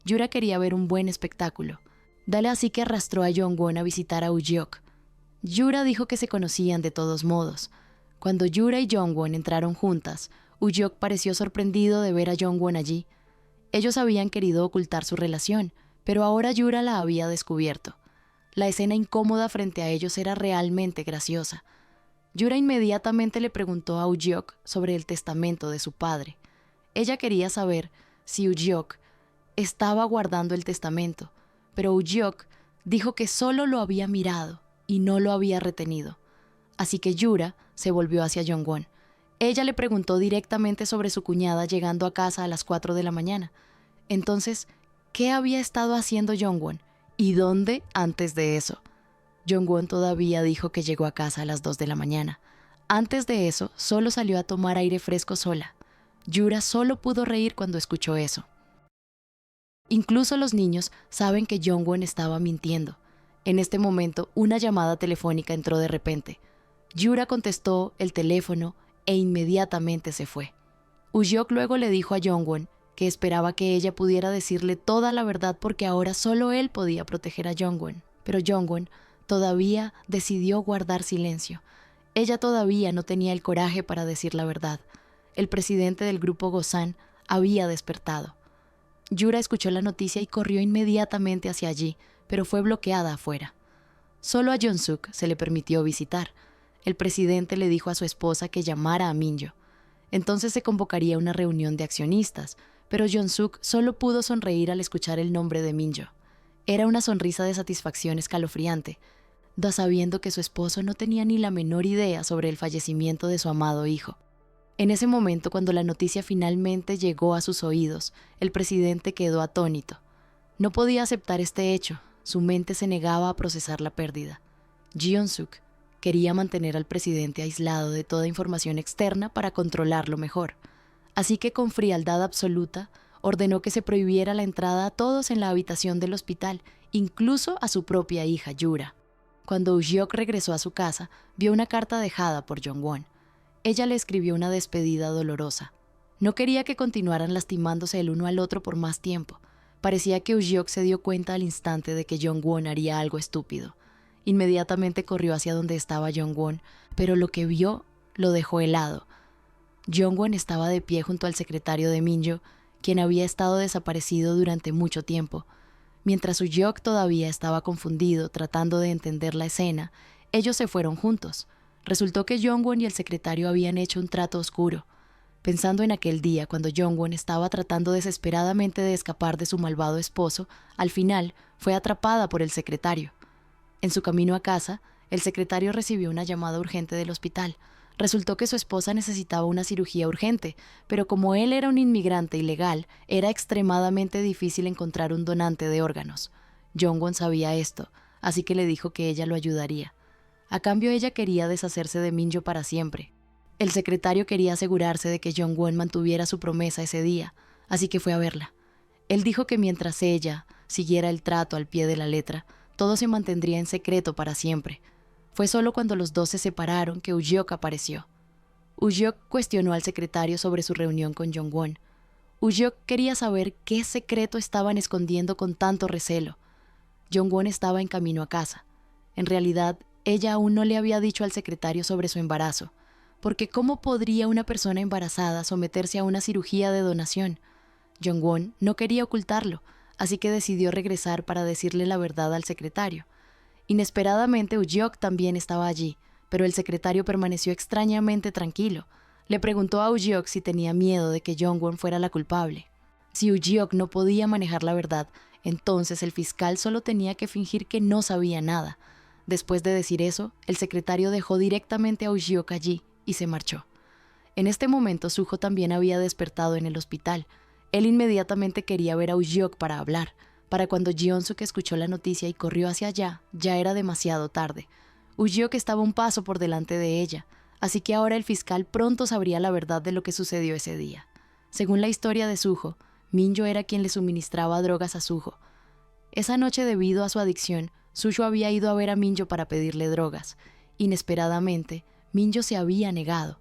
Yura quería ver un buen espectáculo. Así que arrastró a Jongwon a visitar a Uyok. Yura dijo que se conocían de todos modos. Cuando Yura y Jongwon entraron juntas, Uhyok pareció sorprendido de ver a Jongwon allí. Ellos habían querido ocultar su relación, pero ahora Yura la había descubierto. La escena incómoda frente a ellos era realmente graciosa. Yura inmediatamente le preguntó a Uhyok sobre el testamento de su padre. Ella quería saber si Uhyok estaba guardando el testamento, pero Uhyok dijo que solo lo había mirado y no lo había retenido. Así que Yura se volvió hacia Jongwon. Ella le preguntó directamente sobre su cuñada llegando a casa a las 4 de la mañana. Entonces, ¿qué había estado haciendo Jongwon? ¿Y dónde antes de eso? Jongwon todavía dijo que llegó a casa a las 2 de la mañana. Antes de eso, solo salió a tomar aire fresco sola. Yura solo pudo reír cuando escuchó eso. Incluso los niños saben que Jongwon estaba mintiendo. En este momento, una llamada telefónica entró de repente. Yura contestó el teléfono e inmediatamente se fue. Uhyok luego le dijo a Jongwon que esperaba que ella pudiera decirle toda la verdad porque ahora solo él podía proteger a Jongwon. Pero Jongwon todavía decidió guardar silencio. Ella todavía no tenía el coraje para decir la verdad. El presidente del grupo Gosan había despertado. Yura escuchó la noticia y corrió inmediatamente hacia allí, pero fue bloqueada afuera. Solo a Jong-suk se le permitió visitar. El presidente le dijo a su esposa que llamara a Minjo. Entonces se convocaría una reunión de accionistas, pero Jong-suk solo pudo sonreír al escuchar el nombre de Minjo. Era una sonrisa de satisfacción escalofriante, sabiendo que su esposo no tenía ni la menor idea sobre el fallecimiento de su amado hijo. En ese momento, cuando la noticia finalmente llegó a sus oídos, el presidente quedó atónito. No podía aceptar este hecho, su mente se negaba a procesar la pérdida. Jong-suk quería mantener al presidente aislado de toda información externa para controlarlo mejor. Así que con frialdad absoluta, ordenó que se prohibiera la entrada a todos en la habitación del hospital, incluso a su propia hija Yura. Cuando Uhyok regresó a su casa, vio una carta dejada por Jongwon. Ella le escribió una despedida dolorosa. No quería que continuaran lastimándose el uno al otro por más tiempo. Parecía que Uhyok se dio cuenta al instante de que Jongwon haría algo estúpido. Inmediatamente corrió hacia donde estaba Jongwon, pero lo que vio lo dejó helado. Jongwon estaba de pie junto al secretario de Minjo, quien había estado desaparecido durante mucho tiempo. Mientras Uhyok todavía estaba confundido tratando de entender la escena, ellos se fueron juntos. Resultó que Jongwon y el secretario habían hecho un trato oscuro. Pensando en aquel día cuando Jongwon estaba tratando desesperadamente de escapar de su malvado esposo, al final fue atrapada por el secretario. En su camino a casa, el secretario recibió una llamada urgente del hospital. Resultó que su esposa necesitaba una cirugía urgente, pero como él era un inmigrante ilegal, era extremadamente difícil encontrar un donante de órganos. Jongwon sabía esto, así que le dijo que ella lo ayudaría. A cambio, ella quería deshacerse de Minjo para siempre. El secretario quería asegurarse de que Jongwon mantuviera su promesa ese día, así que fue a verla. Él dijo que mientras ella siguiera el trato al pie de la letra, todo se mantendría en secreto para siempre. Fue solo cuando los dos se separaron que Uhyok apareció. Uhyok cuestionó al secretario sobre su reunión con Jongwon. Uhyok quería saber qué secreto estaban escondiendo con tanto recelo. Jongwon estaba en camino a casa. En realidad, ella aún no le había dicho al secretario sobre su embarazo, porque ¿cómo podría una persona embarazada someterse a una cirugía de donación? Jongwon no quería ocultarlo, así que decidió regresar para decirle la verdad al secretario. Inesperadamente, Uhyok también estaba allí, pero el secretario permaneció extrañamente tranquilo. Le preguntó a Uhyok si tenía miedo de que Jongwon fuera la culpable. Si Uhyok no podía manejar la verdad, entonces el fiscal solo tenía que fingir que no sabía nada. Después de decir eso, el secretario dejó directamente a Uhyok allí y se marchó. En este momento, Suho también había despertado en el hospital. Él inmediatamente quería ver a Uhyok para hablar. Para cuando Jong-suk escuchó la noticia y corrió hacia allá, ya era demasiado tarde. Uhyok estaba un paso por delante de ella, así que ahora el fiscal pronto sabría la verdad de lo que sucedió ese día. Según la historia de Suho, Minjo era quien le suministraba drogas a Suho. Esa noche, debido a su adicción, Suho había ido a ver a Minjo para pedirle drogas. Inesperadamente, Minjo se había negado.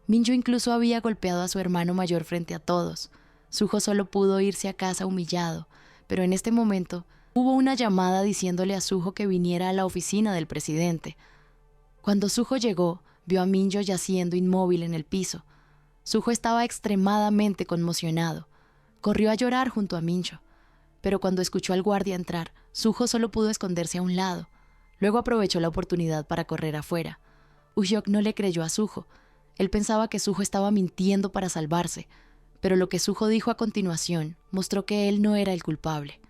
Minjo incluso había golpeado a su hermano mayor frente a todos. Suho solo pudo irse a casa humillado, pero en este momento hubo una llamada diciéndole a Suho que viniera a la oficina del presidente. Cuando Suho llegó, vio a Minjo yaciendo inmóvil en el piso. Suho estaba extremadamente conmocionado. Corrió a llorar junto a Minjo, pero cuando escuchó al guardia entrar, Suho solo pudo esconderse a un lado. Luego aprovechó la oportunidad para correr afuera. Uhyok no le creyó a Suho. Él pensaba que Suho estaba mintiendo para salvarse, pero lo que Suho dijo a continuación mostró que él no era el culpable.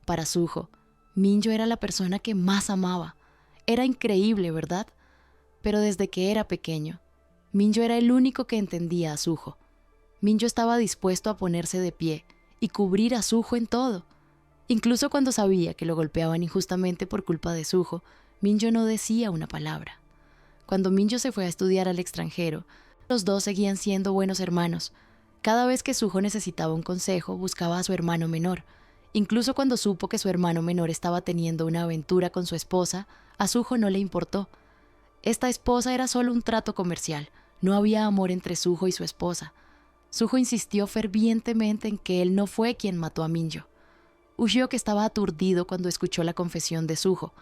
Para Suho, Minjo era la persona que más amaba. Era increíble, ¿verdad? Pero desde que era pequeño, Minjo era el único que entendía a Suho. Minjo estaba dispuesto a ponerse de pie y cubrir a Suho en todo. Incluso cuando sabía que lo golpeaban injustamente por culpa de Suho, Minjo no decía una palabra. Cuando Minjo se fue a estudiar al extranjero, los dos seguían siendo buenos hermanos. Cada vez que Suho necesitaba un consejo, buscaba a su hermano menor. Incluso cuando supo que su hermano menor estaba teniendo una aventura con su esposa, a Suho no le importó. Esta esposa era solo un trato comercial. No había amor entre Suho y su esposa. Suho insistió fervientemente en que él no fue quien mató a Minjo. Uhyok estaba aturdido cuando escuchó la confesión de Suho.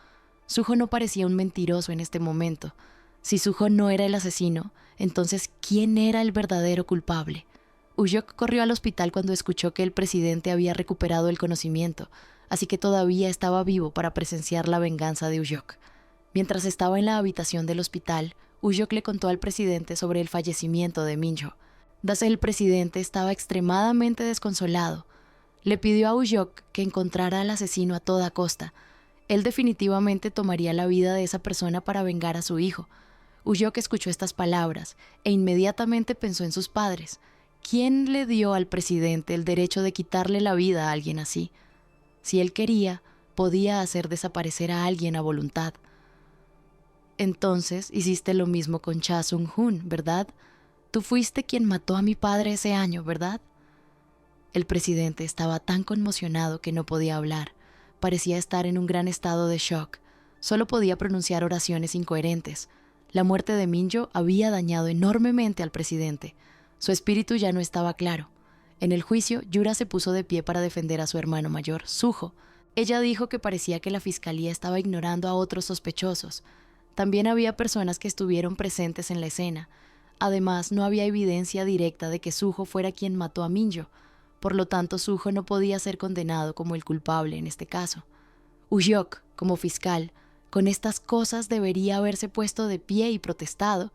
Suho no parecía un mentiroso en este momento. Si Suho no era el asesino, entonces ¿quién era el verdadero culpable? Uhyok corrió al hospital cuando escuchó que el presidente había recuperado el conocimiento, así que todavía estaba vivo para presenciar la venganza de Uhyok. Mientras estaba en la habitación del hospital, Uhyok le contó al presidente sobre el fallecimiento de Minjo. El presidente estaba extremadamente desconsolado. Le pidió a Uhyok que encontrara al asesino a toda costa. Él definitivamente tomaría la vida de esa persona para vengar a su hijo. Uhyok escuchó estas palabras e inmediatamente pensó en sus padres. ¿Quién le dio al presidente el derecho de quitarle la vida a alguien así? Si él quería, podía hacer desaparecer a alguien a voluntad. Entonces hiciste lo mismo con Cha Sung-hoon, ¿verdad? Tú fuiste quien mató a mi padre ese año, ¿verdad? El presidente estaba tan conmocionado que no podía hablar. Parecía estar en un gran estado de shock. Solo podía pronunciar oraciones incoherentes. La muerte de Minjo había dañado enormemente al presidente. Su espíritu ya no estaba claro. En el juicio, Yura se puso de pie para defender a su hermano mayor, Suho. Ella dijo que parecía que la fiscalía estaba ignorando a otros sospechosos. También había personas que estuvieron presentes en la escena. Además, no había evidencia directa de que Suho fuera quien mató a Minjo. Por lo tanto, Suho no podía ser condenado como el culpable en este caso. Uhyok, como fiscal, con estas cosas debería haberse puesto de pie y protestado.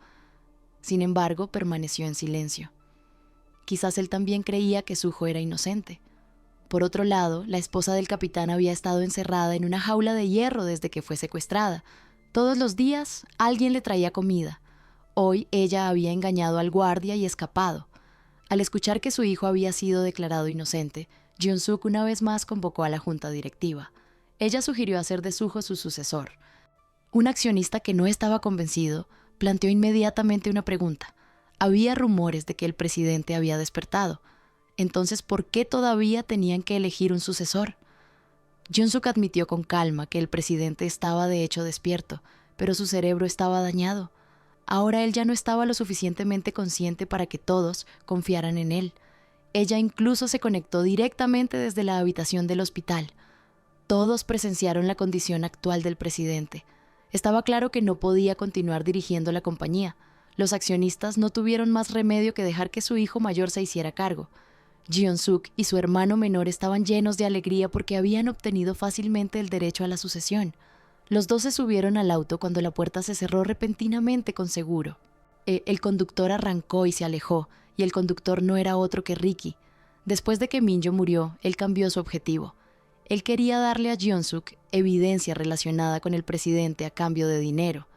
Sin embargo, permaneció en silencio. Quizás él también creía que Suho era inocente. Por otro lado, la esposa del capitán había estado encerrada en una jaula de hierro desde que fue secuestrada. Todos los días, alguien le traía comida. Hoy ella había engañado al guardia y escapado. Al escuchar que su hijo había sido declarado inocente, Jun-suk una vez más convocó a la junta directiva. Ella sugirió hacer de Suho su sucesor. Un accionista que no estaba convencido planteó inmediatamente una pregunta. Había rumores de que el presidente había despertado. Entonces, ¿por qué todavía tenían que elegir un sucesor? Jun-suk admitió con calma que el presidente estaba de hecho despierto, pero su cerebro estaba dañado. Ahora él ya no estaba lo suficientemente consciente para que todos confiaran en él. Ella incluso se conectó directamente desde la habitación del hospital. Todos presenciaron la condición actual del presidente. Estaba claro que no podía continuar dirigiendo la compañía. Los accionistas no tuvieron más remedio que dejar que su hijo mayor se hiciera cargo. Jeon-suk y su hermano menor estaban llenos de alegría porque habían obtenido fácilmente el derecho a la sucesión. Los dos se subieron al auto cuando la puerta se cerró repentinamente con seguro. El conductor arrancó y se alejó, y el conductor no era otro que Ricky. Después de que Minjo murió, él cambió su objetivo. Él quería darle a Jeon-suk evidencia relacionada con el presidente a cambio de dinero.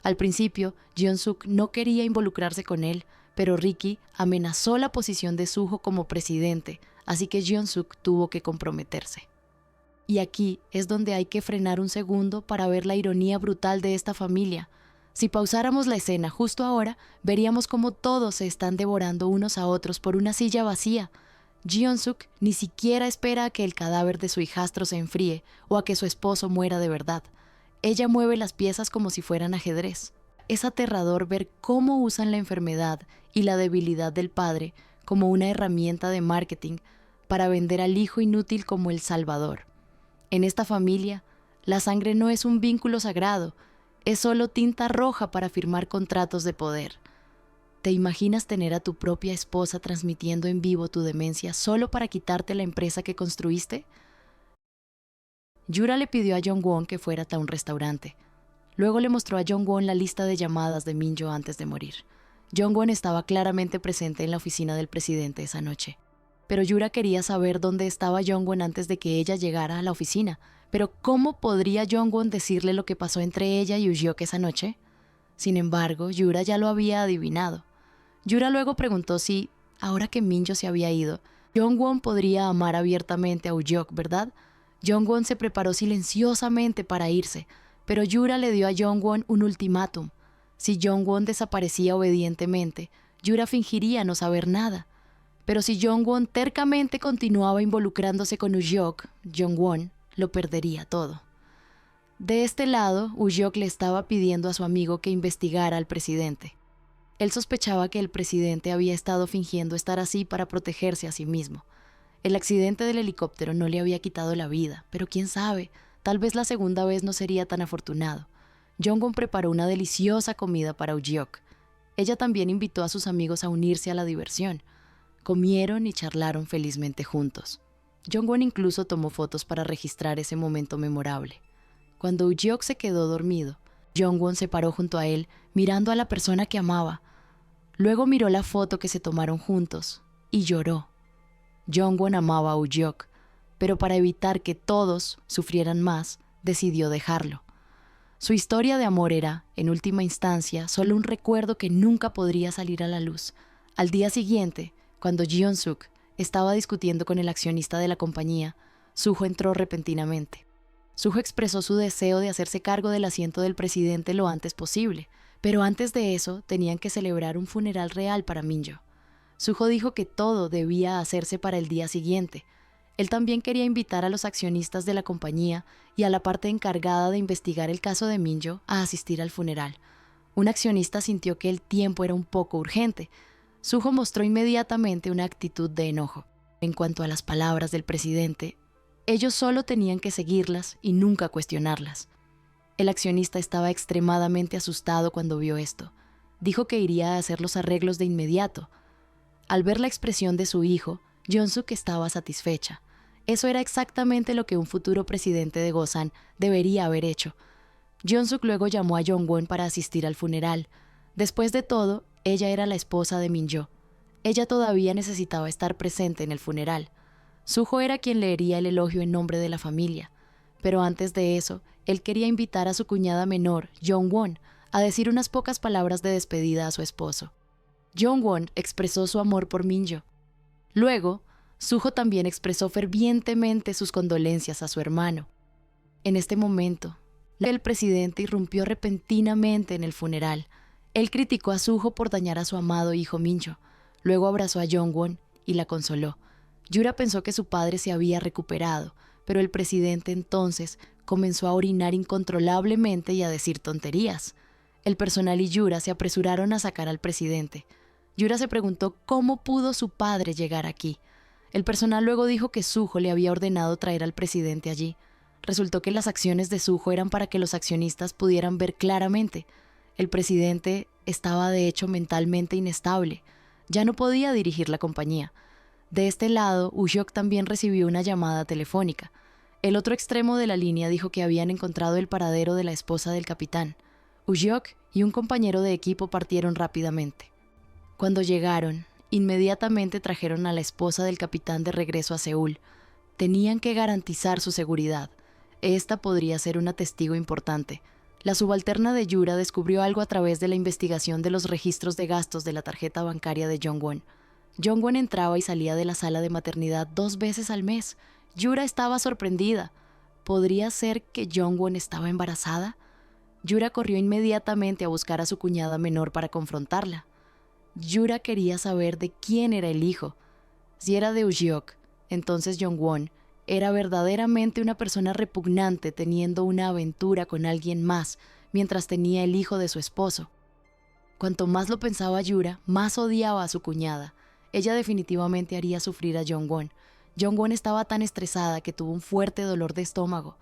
Al principio, Jeon-suk no quería involucrarse con él, pero Ricky amenazó la posición de Suho como presidente, así que Jeon-suk tuvo que comprometerse. Y aquí es donde hay que frenar un segundo para ver la ironía brutal de esta familia. Si pausáramos la escena justo ahora, veríamos cómo todos se están devorando unos a otros por una silla vacía. Jeon-suk ni siquiera espera a que el cadáver de su hijastro se enfríe o a que su esposo muera de verdad. Ella mueve las piezas como si fueran ajedrez. Es aterrador ver cómo usan la enfermedad y la debilidad del padre como una herramienta de marketing para vender al hijo inútil como el salvador. En esta familia, la sangre no es un vínculo sagrado, es solo tinta roja para firmar contratos de poder. ¿Te imaginas tener a tu propia esposa transmitiendo en vivo tu demencia solo para quitarte la empresa que construiste? Yura le pidió a Jong-won que fuera a un restaurante. Luego le mostró a Jong-won la lista de llamadas de Min-yo antes de morir. Jong-won estaba claramente presente en la oficina del presidente esa noche. Pero Yura quería saber dónde estaba Jong-won antes de que ella llegara a la oficina. Pero ¿cómo podría Jong-won decirle lo que pasó entre ella y Uhyok esa noche? Sin embargo, Yura ya lo había adivinado. Yura luego preguntó si, ahora que Min-yo se había ido, Jong-won podría amar abiertamente a Uhyok, ¿verdad? Jong-won se preparó silenciosamente para irse, pero Yura le dio a Jong-won un ultimátum. Si Jong-won desaparecía obedientemente, Yura fingiría no saber nada. Pero si Jong-won tercamente continuaba involucrándose con Uhyok, Jong-won lo perdería todo. De este lado, Uhyok le estaba pidiendo a su amigo que investigara al presidente. Él sospechaba que el presidente había estado fingiendo estar así para protegerse a sí mismo. El accidente del helicóptero no le había quitado la vida, pero quién sabe, tal vez la segunda vez no sería tan afortunado. Jong-won preparó una deliciosa comida para Uhyok. Ella también invitó a sus amigos a unirse a la diversión. Comieron y charlaron felizmente juntos. Jong-won incluso tomó fotos para registrar ese momento memorable. Cuando Uhyok se quedó dormido, Jong-won se paró junto a él, mirando a la persona que amaba. Luego miró la foto que se tomaron juntos y lloró. Jong-won amaba a Uhyok, pero para evitar que todos sufrieran más, decidió dejarlo. Su historia de amor era, en última instancia, solo un recuerdo que nunca podría salir a la luz. Al día siguiente, cuando Jeon-suk estaba discutiendo con el accionista de la compañía, Suho entró repentinamente. Suho expresó su deseo de hacerse cargo del asiento del presidente lo antes posible, pero antes de eso tenían que celebrar un funeral real para Min-yo. Suho dijo que todo debía hacerse para el día siguiente. Él también quería invitar a los accionistas de la compañía y a la parte encargada de investigar el caso de Min-yo a asistir al funeral. Un accionista sintió que el tiempo era un poco urgente. Suho mostró inmediatamente una actitud de enojo. En cuanto a las palabras del presidente, ellos solo tenían que seguirlas y nunca cuestionarlas. El accionista estaba extremadamente asustado cuando vio esto. Dijo que iría a hacer los arreglos de inmediato. Al ver la expresión de su hijo, Jeon-suk estaba satisfecha. Eso era exactamente lo que un futuro presidente de Gosan debería haber hecho. Jeon-suk luego llamó a Jong-won para asistir al funeral. Después de todo, ella era la esposa de Min-yo. Ella todavía necesitaba estar presente en el funeral. Suho era quien leería el elogio en nombre de la familia. Pero antes de eso, él quería invitar a su cuñada menor, Jong-won, a decir unas pocas palabras de despedida a su esposo. Jong-won expresó su amor por Min-yo. Luego, Suho también expresó fervientemente sus condolencias a su hermano. En este momento, el presidente irrumpió repentinamente en el funeral. Él criticó a Suho por dañar a su amado hijo Min-yo. Luego abrazó a Jong-won y la consoló. Yura pensó que su padre se había recuperado, pero el presidente entonces comenzó a orinar incontrolablemente y a decir tonterías. El personal y Yura se apresuraron a sacar al presidente. Yura se preguntó cómo pudo su padre llegar aquí. El personal luego dijo que Suho le había ordenado traer al presidente allí. Resultó que las acciones de Suho eran para que los accionistas pudieran ver claramente. El presidente estaba de hecho mentalmente inestable. Ya no podía dirigir la compañía. De este lado, Uhyok también recibió una llamada telefónica. El otro extremo de la línea dijo que habían encontrado el paradero de la esposa del capitán. Uhyok y un compañero de equipo partieron rápidamente. Cuando llegaron, inmediatamente trajeron a la esposa del capitán de regreso a Seúl. Tenían que garantizar su seguridad. Esta podría ser una testigo importante. La subalterna de Yura descubrió algo a través de la investigación de los registros de gastos de la tarjeta bancaria de Jong-won. Jong-won entraba y salía de la sala de maternidad 2 veces al mes. Yura estaba sorprendida. ¿Podría ser que Jong-won estaba embarazada? Yura corrió inmediatamente a buscar a su cuñada menor para confrontarla. Yura quería saber de quién era el hijo. Si era de Uhyok, entonces Jong-won era verdaderamente una persona repugnante teniendo una aventura con alguien más mientras tenía el hijo de su esposo. Cuanto más lo pensaba Yura, más odiaba a su cuñada. Ella definitivamente haría sufrir a Jong-won. Jong-won estaba tan estresada que tuvo un fuerte dolor de estómago.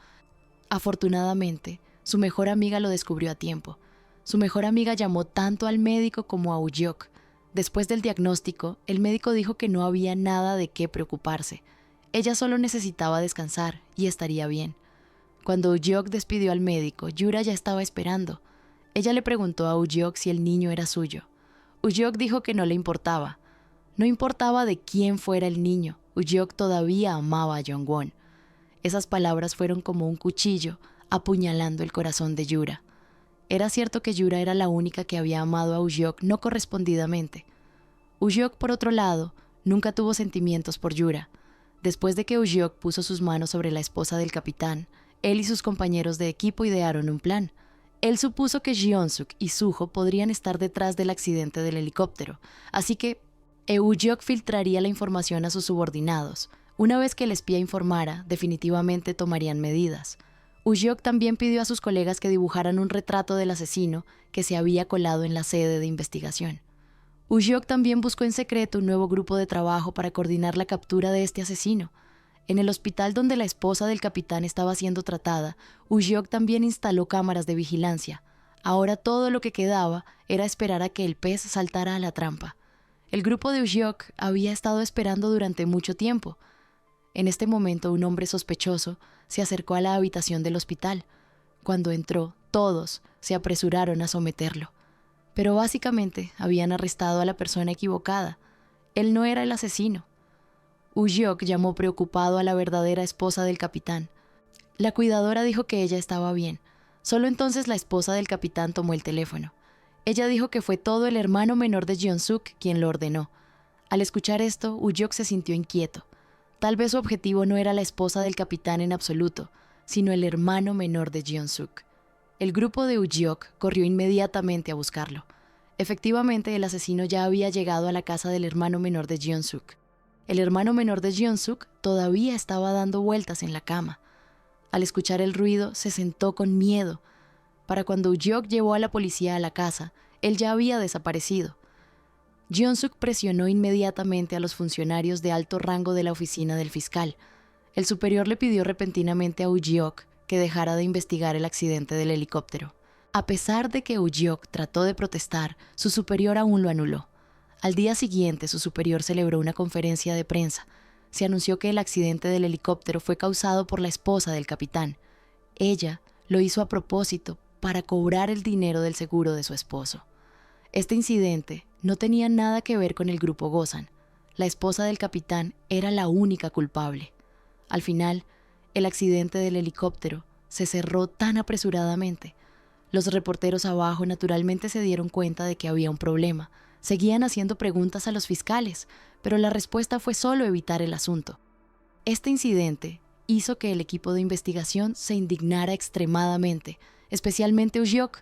Afortunadamente, Su mejor amiga lo descubrió a tiempo. Su mejor amiga llamó tanto al médico como a Ujuk. Después del diagnóstico, el médico dijo que no había nada de qué preocuparse. Ella solo necesitaba descansar y estaría bien. Cuando Ujuk despidió al médico, Yura ya estaba esperando. Ella le preguntó a Ujuk si el niño era suyo. Ujuk dijo que no le importaba. No importaba de quién fuera el niño, Ujuk todavía amaba a Jong-won. Esas palabras fueron como un cuchillo apuñalando el corazón de Yura. Era cierto que Yura era la única que había amado a Ujuk no correspondidamente. Ujuk, por otro lado, nunca tuvo sentimientos por Yura. Después de que Ujuk puso sus manos sobre la esposa del capitán, él y sus compañeros de equipo idearon un plan. Él supuso que Jeon-suk y Suho podrían estar detrás del accidente del helicóptero, así que Ujuk filtraría la información a sus subordinados. Una vez que el espía informara, definitivamente tomarían medidas. Ujuk también pidió a sus colegas que dibujaran un retrato del asesino que se había colado en la sede de investigación. Ujuk también buscó en secreto un nuevo grupo de trabajo para coordinar la captura de este asesino. En el hospital donde la esposa del capitán estaba siendo tratada, Ujuk también instaló cámaras de vigilancia. Ahora todo lo que quedaba era esperar a que el pez saltara a la trampa. El grupo de Ujuk había estado esperando durante mucho tiempo. En este momento, un hombre sospechoso se acercó a la habitación del hospital. Cuando entró, todos se apresuraron a someterlo. Pero básicamente habían arrestado a la persona equivocada. Él no era el asesino. Ujuk llamó preocupado a la verdadera esposa del capitán. La cuidadora dijo que ella estaba bien. Solo entonces la esposa del capitán tomó el teléfono. Ella dijo que fue todo el hermano menor de Jeon-suk quien lo ordenó. Al escuchar esto, Ujuk se sintió inquieto. Tal vez su objetivo no era la esposa del capitán en absoluto, sino el hermano menor de Jeon-suk. El grupo de Ujuk corrió inmediatamente a buscarlo. Efectivamente, el asesino ya había llegado a la casa del hermano menor de Jeon-suk. El hermano menor de Jeon-suk todavía estaba dando vueltas en la cama. Al escuchar el ruido, se sentó con miedo. Para cuando Ujuk llevó a la policía a la casa, él ya había desaparecido. Jeon-suk presionó inmediatamente a los funcionarios de alto rango de la oficina del fiscal. El superior le pidió repentinamente a Ujuk que dejara de investigar el accidente del helicóptero. A pesar de que Ujuk trató de protestar, su superior aún lo anuló. Al día siguiente, su superior celebró una conferencia de prensa. Se anunció que el accidente del helicóptero fue causado por la esposa del capitán. Ella lo hizo a propósito para cobrar el dinero del seguro de su esposo. Este incidente no tenía nada que ver con el grupo Gosan. La esposa del capitán era la única culpable. Al final, el accidente del helicóptero se cerró tan apresuradamente. Los reporteros abajo naturalmente se dieron cuenta de que había un problema. Seguían haciendo preguntas a los fiscales, pero la respuesta fue solo evitar el asunto. Este incidente hizo que el equipo de investigación se indignara extremadamente, especialmente Ujuk.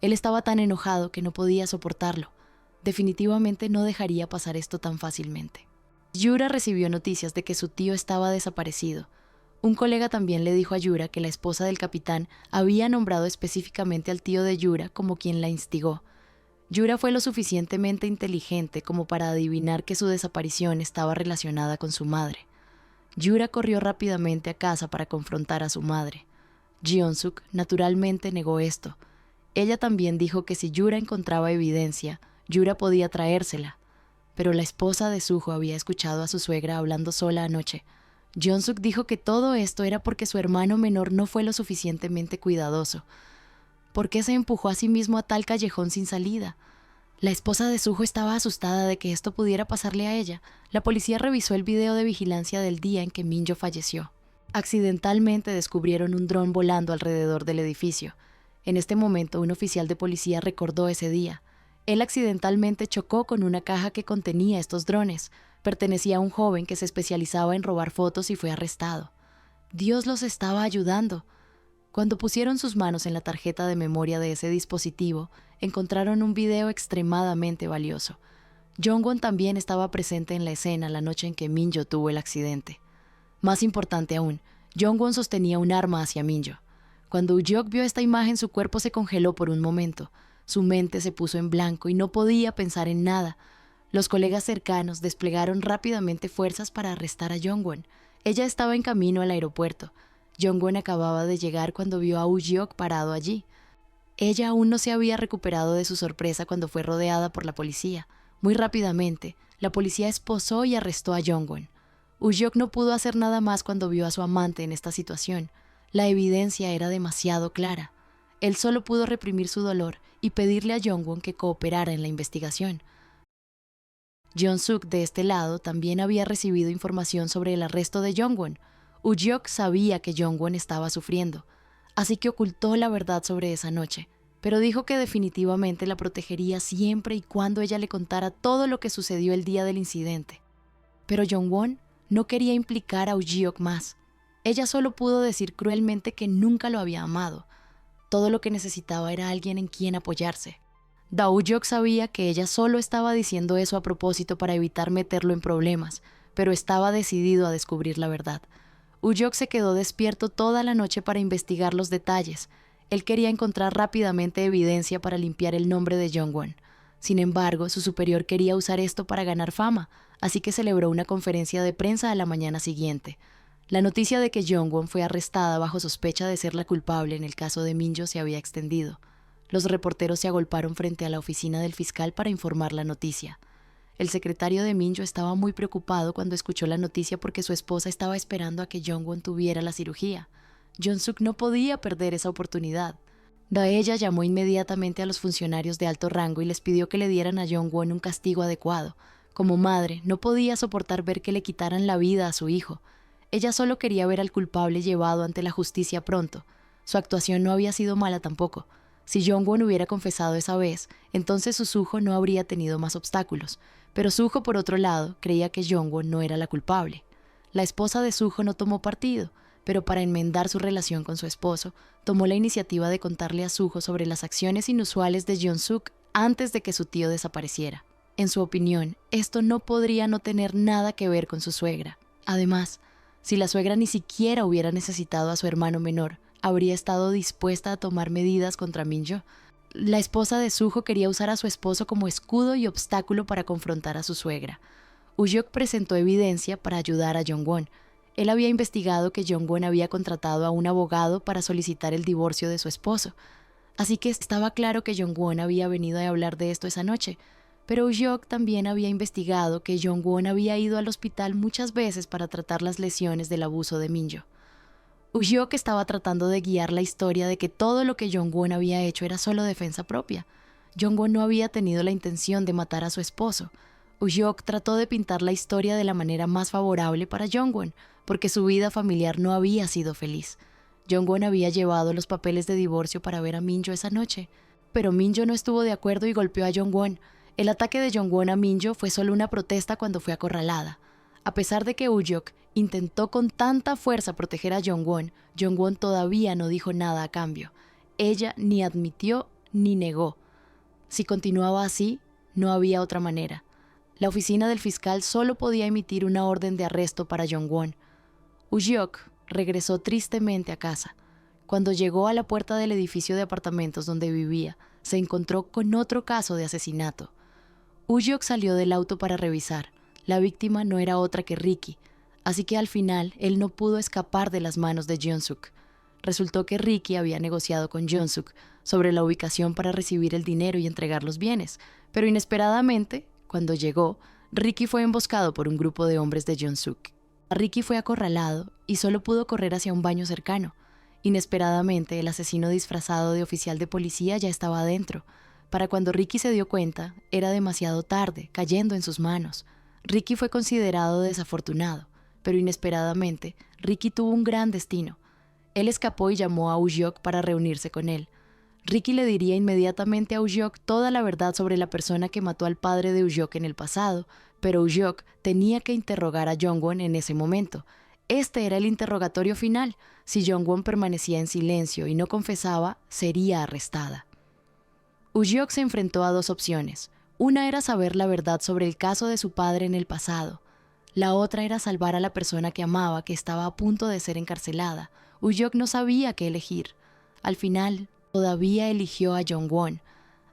Él estaba tan enojado que no podía soportarlo. Definitivamente no dejaría pasar esto tan fácilmente. Yura recibió noticias de que su tío estaba desaparecido. Un colega también le dijo a Yura que la esposa del capitán había nombrado específicamente al tío de Yura como quien la instigó. Yura fue lo suficientemente inteligente como para adivinar que su desaparición estaba relacionada con su madre. Yura corrió rápidamente a casa para confrontar a su madre. Jeon-suk naturalmente negó esto. Ella también dijo que si Yura encontraba evidencia, Yura podía traérsela. Pero la esposa de Suho había escuchado a su suegra hablando sola anoche. Jeon-suk dijo que todo esto era porque su hermano menor no fue lo suficientemente cuidadoso. ¿Por qué se empujó a sí mismo a tal callejón sin salida? La esposa de Suho estaba asustada de que esto pudiera pasarle a ella. La policía revisó el video de vigilancia del día en que Minjo falleció. Accidentalmente descubrieron un dron volando alrededor del edificio. En este momento, un oficial de policía recordó ese día. Él accidentalmente chocó con una caja que contenía estos drones. Pertenecía a un joven que se especializaba en robar fotos y fue arrestado. Dios los estaba ayudando. Cuando pusieron sus manos en la tarjeta de memoria de ese dispositivo, encontraron un video extremadamente valioso. Jong-won también estaba presente en la escena la noche en que Minjo tuvo el accidente. Más importante aún, Jong-won sostenía un arma hacia Minjo. Cuando Ujuk vio esta imagen, su cuerpo se congeló por un momento. Su mente se puso en blanco y no podía pensar en nada. Los colegas cercanos desplegaron rápidamente fuerzas para arrestar a Jong-won. Ella estaba en camino al aeropuerto. Jong-won acababa de llegar cuando vio a Woo-jeok parado allí. Ella aún no se había recuperado de su sorpresa cuando fue rodeada por la policía. Muy rápidamente, la policía esposó y arrestó a Jong-won. Woo-jeok no pudo hacer nada más cuando vio a su amante en esta situación. La evidencia era demasiado clara. Él solo pudo reprimir su dolor y pedirle a Jong-won que cooperara en la investigación. Jong-suk, de este lado, también había recibido información sobre el arresto de Jong-won. Woo-jeok sabía que Jong-won estaba sufriendo, así que ocultó la verdad sobre esa noche, pero dijo que definitivamente la protegería siempre y cuando ella le contara todo lo que sucedió el día del incidente. Pero Jong-won no quería implicar a Woo-jeok más. Ella solo pudo decir cruelmente que nunca lo había amado. Todo lo que necesitaba era alguien en quien apoyarse. Woo-jeok sabía que ella solo estaba diciendo eso a propósito para evitar meterlo en problemas, pero estaba decidido a descubrir la verdad. Woo-jeok se quedó despierto toda la noche para investigar los detalles. Él quería encontrar rápidamente evidencia para limpiar el nombre de Jong-won. Sin embargo, su superior quería usar esto para ganar fama, así que celebró una conferencia de prensa a la mañana siguiente. La noticia de que Jong-won fue arrestada bajo sospecha de ser la culpable en el caso de Min-jo se había extendido. Los reporteros se agolparon frente a la oficina del fiscal para informar la noticia. El secretario de Min-jo estaba muy preocupado cuando escuchó la noticia porque su esposa estaba esperando a que Jong-won tuviera la cirugía. Jong-suk no podía perder esa oportunidad. Dae-ja llamó inmediatamente a los funcionarios de alto rango y les pidió que le dieran a Jong-won un castigo adecuado. Como madre, no podía soportar ver que le quitaran la vida a su hijo. Ella solo quería ver al culpable llevado ante la justicia pronto. Su actuación no había sido mala tampoco. Si Jong-won hubiera confesado esa vez, entonces Suho no habría tenido más obstáculos. Pero Suho, por otro lado, creía que Jong-won no era la culpable. La esposa de Suho no tomó partido, pero para enmendar su relación con su esposo, tomó la iniciativa de contarle a Suho sobre las acciones inusuales de Jong-suk antes de que su tío desapareciera. En su opinión, esto no podría no tener nada que ver con su suegra. Además, si la suegra ni siquiera hubiera necesitado a su hermano menor, habría estado dispuesta a tomar medidas contra Min-jo. La esposa de Suho quería usar a su esposo como escudo y obstáculo para confrontar a su suegra. Woo-jeok presentó evidencia para ayudar a Jong-won. Él había investigado que Jong-won había contratado a un abogado para solicitar el divorcio de su esposo. Así que estaba claro que Jong-won había venido a hablar de esto esa noche. Pero Woo-jeok también había investigado que Jong-won había ido al hospital muchas veces para tratar las lesiones del abuso de Min-jo. Woo-jeok estaba tratando de guiar la historia de que todo lo que Jong-won había hecho era solo defensa propia. Jong-won no había tenido la intención de matar a su esposo. Woo-jeok trató de pintar la historia de la manera más favorable para Jong-won, porque su vida familiar no había sido feliz. Jong-won había llevado los papeles de divorcio para ver a Min-jo esa noche, pero Min-jo no estuvo de acuerdo y golpeó a Jong-won. El ataque de Jong-won a Min-jo fue solo una protesta cuando fue acorralada. A pesar de que Woo-jeok intentó con tanta fuerza proteger a Jong-won, Jong-won todavía no dijo nada a cambio. Ella ni admitió ni negó. Si continuaba así, no había otra manera. La oficina del fiscal solo podía emitir una orden de arresto para Jong-won. Woo-jeok regresó tristemente a casa. Cuando llegó a la puerta del edificio de apartamentos donde vivía, se encontró con otro caso de asesinato. Woo-jeok salió del auto para revisar. La víctima no era otra que Ricky, así que al final él no pudo escapar de las manos de Jong-suk. Resultó que Ricky había negociado con Jong-suk sobre la ubicación para recibir el dinero y entregar los bienes, pero inesperadamente, cuando llegó, Ricky fue emboscado por un grupo de hombres de Jong-suk. Ricky fue acorralado y solo pudo correr hacia un baño cercano. Inesperadamente, el asesino disfrazado de oficial de policía ya estaba adentro. Para cuando Ricky se dio cuenta, era demasiado tarde, cayendo en sus manos. Ricky fue considerado desafortunado, pero inesperadamente, Ricky tuvo un gran destino. Él escapó y llamó a Woo-jeok para reunirse con él. Ricky le diría inmediatamente a Woo-jeok toda la verdad sobre la persona que mató al padre de Woo-jeok en el pasado, pero Woo-jeok tenía que interrogar a Jong-won en ese momento. Este era el interrogatorio final. Si Jong-won permanecía en silencio y no confesaba, sería arrestada. Woo-jeok se enfrentó a dos opciones. Una era saber la verdad sobre el caso de su padre en el pasado. La otra era salvar a la persona que amaba, que estaba a punto de ser encarcelada. Woo-jeok no sabía qué elegir. Al final, todavía eligió a Jong-won.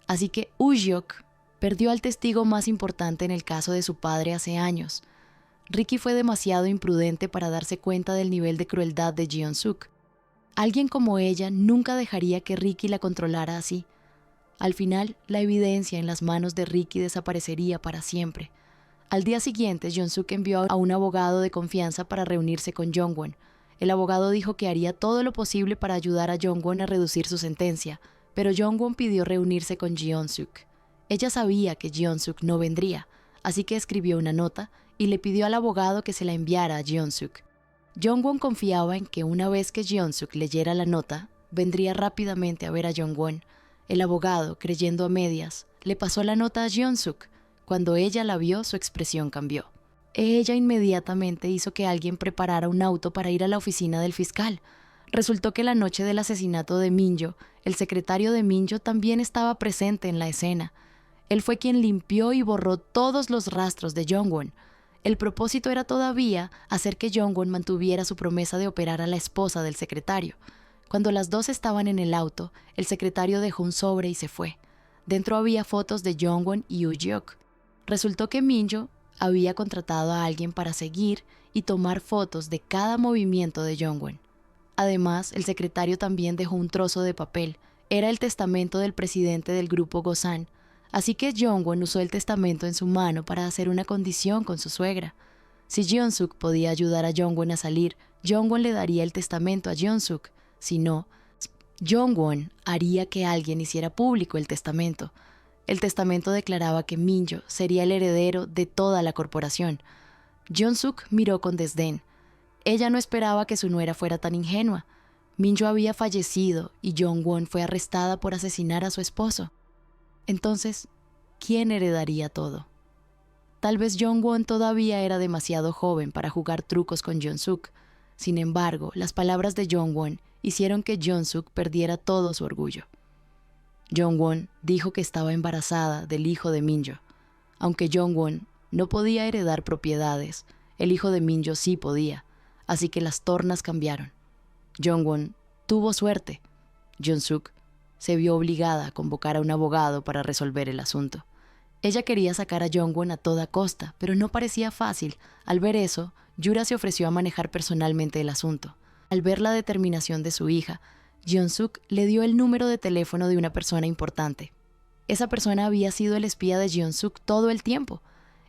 Así que Woo-jeok perdió al testigo más importante en el caso de su padre hace años. Ricky fue demasiado imprudente para darse cuenta del nivel de crueldad de Jeon-suk. Alguien como ella nunca dejaría que Ricky la controlara así. Al final, la evidencia en las manos de Ricky desaparecería para siempre. Al día siguiente, Jong-suk envió a un abogado de confianza para reunirse con Jong-won. El abogado dijo que haría todo lo posible para ayudar a Jong-won a reducir su sentencia, pero Jong-won pidió reunirse con Jeon-suk. Ella sabía que Jeon-suk no vendría, así que escribió una nota y le pidió al abogado que se la enviara a Jeon-suk. Jong-won confiaba en que una vez que Jeon-suk leyera la nota, vendría rápidamente a ver a Jong-won. El abogado, creyendo a medias, le pasó la nota a Jeon-suk. Cuando ella la vio, su expresión cambió. Ella inmediatamente hizo que alguien preparara un auto para ir a la oficina del fiscal. Resultó que la noche del asesinato de Min-jo, el secretario de Min-jo también estaba presente en la escena. Él fue quien limpió y borró todos los rastros de Jong-won. El propósito era todavía hacer que Jong-won mantuviera su promesa de operar a la esposa del secretario. Cuando las dos estaban en el auto, el secretario dejó un sobre y se fue. Dentro había fotos de Jong-won y Woo-jeok. Resultó que Min-jo había contratado a alguien para seguir y tomar fotos de cada movimiento de Jong-won. Además, el secretario también dejó un trozo de papel. Era el testamento del presidente del grupo Gosan. Así que Jong-won usó el testamento en su mano para hacer una condición con su suegra. Si Jeon-suk podía ayudar a Jong-won a salir, Jong-won le daría el testamento a Jeon-suk. Si no, Jong-won haría que alguien hiciera público el testamento. El testamento declaraba que Min-jo sería el heredero de toda la corporación. Jeon-suk miró con desdén. Ella no esperaba que su nuera fuera tan ingenua. Min-jo había fallecido y Jong-won fue arrestada por asesinar a su esposo. Entonces, ¿quién heredaría todo? Tal vez Jong-won todavía era demasiado joven para jugar trucos con Jeon-suk. Sin embargo, las palabras de Jong-won hicieron que Jeon-suk perdiera todo su orgullo. Jong-won dijo que estaba embarazada del hijo de Min-jo. Aunque Jong-won no podía heredar propiedades, el hijo de Min-jo sí podía, así que las tornas cambiaron. Jong-won tuvo suerte. Jeon-suk se vio obligada a convocar a un abogado para resolver el asunto. Ella quería sacar a Jong-won a toda costa, pero no parecía fácil. Al ver eso, Yura se ofreció a manejar personalmente el asunto. Al ver la determinación de su hija, Jeon-suk le dio el número de teléfono de una persona importante. Esa persona había sido el espía de Jeon-suk todo el tiempo.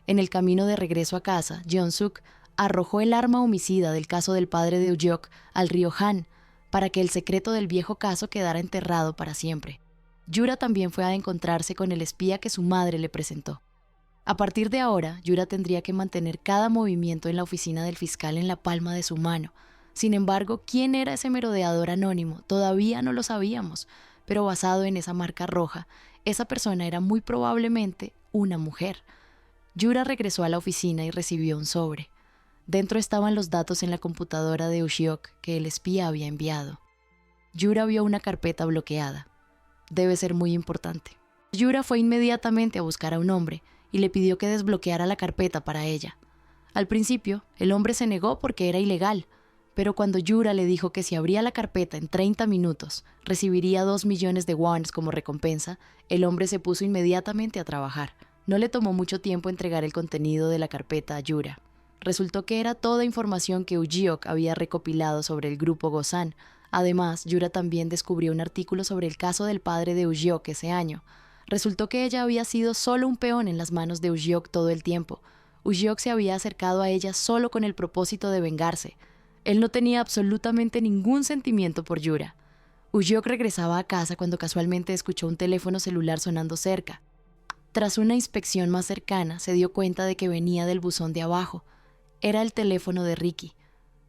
En el camino de regreso a casa, Jeon-suk arrojó el arma homicida del caso del padre de Woo-jeok al río Han, para que el secreto del viejo caso quedara enterrado para siempre. Yura también fue a encontrarse con el espía que su madre le presentó. A partir de ahora, Yura tendría que mantener cada movimiento en la oficina del fiscal en la palma de su mano. Sin embargo, ¿quién era ese merodeador anónimo? Todavía no lo sabíamos, pero basado en esa marca roja, esa persona era muy probablemente una mujer. Yura regresó a la oficina y recibió un sobre. Dentro estaban los datos en la computadora de Woo-jeok que el espía había enviado. Yura vio una carpeta bloqueada. Debe ser muy importante. Yura fue inmediatamente a buscar a un hombre y le pidió que desbloqueara la carpeta para ella. Al principio, el hombre se negó porque era ilegal, pero cuando Yura le dijo que si abría la carpeta en 30 minutos, recibiría 2 millones de wons como recompensa, el hombre se puso inmediatamente a trabajar. No le tomó mucho tiempo entregar el contenido de la carpeta a Yura. Resultó que era toda información que Woo-jeok había recopilado sobre el grupo Gosan. Además, Yura también descubrió un artículo sobre el caso del padre de Woo-jeok ese año. Resultó que ella había sido solo un peón en las manos de Woo-jeok todo el tiempo. Woo-jeok se había acercado a ella solo con el propósito de vengarse. Él no tenía absolutamente ningún sentimiento por Yura. Woo-jeok regresaba a casa cuando casualmente escuchó un teléfono celular sonando cerca. Tras una inspección más cercana, se dio cuenta de que venía del buzón de abajo. Era el teléfono de Ricky.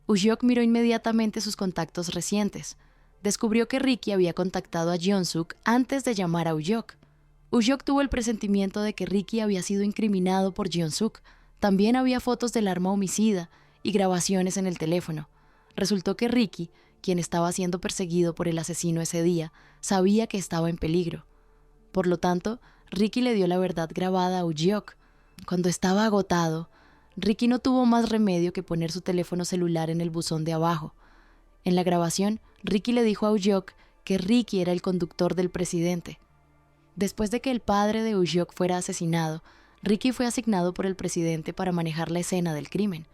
Woo-jeok miró inmediatamente sus contactos recientes. Descubrió que Ricky había contactado a Jeon-suk antes de llamar a Woo-jeok. Woo-jeok tuvo el presentimiento de que Ricky había sido incriminado por Jeon-suk. También había fotos del arma homicida y grabaciones en el teléfono. Resultó que Ricky, quien estaba siendo perseguido por el asesino ese día, sabía que estaba en peligro. Por lo tanto, Ricky le dio la verdad grabada a Woo-jeok. Cuando estaba agotado, Ricky no tuvo más remedio que poner su teléfono celular en el buzón de abajo. En la grabación, Ricky le dijo a Woo-jeok que Ricky era el conductor del presidente. Después de que el padre de Woo-jeok fuera asesinado, Ricky fue asignado por el presidente para manejar la escena del crimen.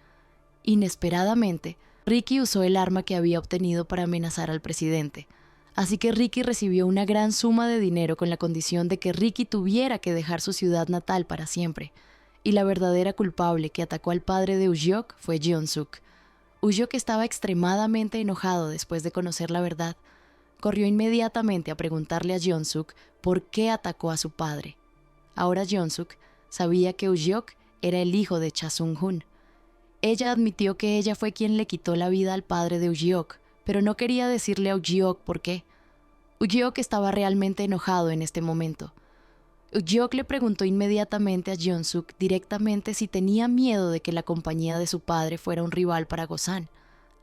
Inesperadamente, Ricky usó el arma que había obtenido para amenazar al presidente. Así que Ricky recibió una gran suma de dinero con la condición de que Ricky tuviera que dejar su ciudad natal para siempre. Y la verdadera culpable que atacó al padre de Ujiok fue Jeon-suk. Ujiok estaba extremadamente enojado después de conocer la verdad. Corrió inmediatamente a preguntarle a Jeon-suk por qué atacó a su padre. Ahora Jeon-suk sabía que Ujiok era el hijo de Cha Sung-hun. Ella admitió que ella fue quien le quitó la vida al padre de Ujiok, pero no quería decirle a Ujiok por qué. Ujiok estaba realmente enojado en este momento. Ujiok le preguntó inmediatamente a Jeon-suk directamente si tenía miedo de que la compañía de su padre fuera un rival para Gosan,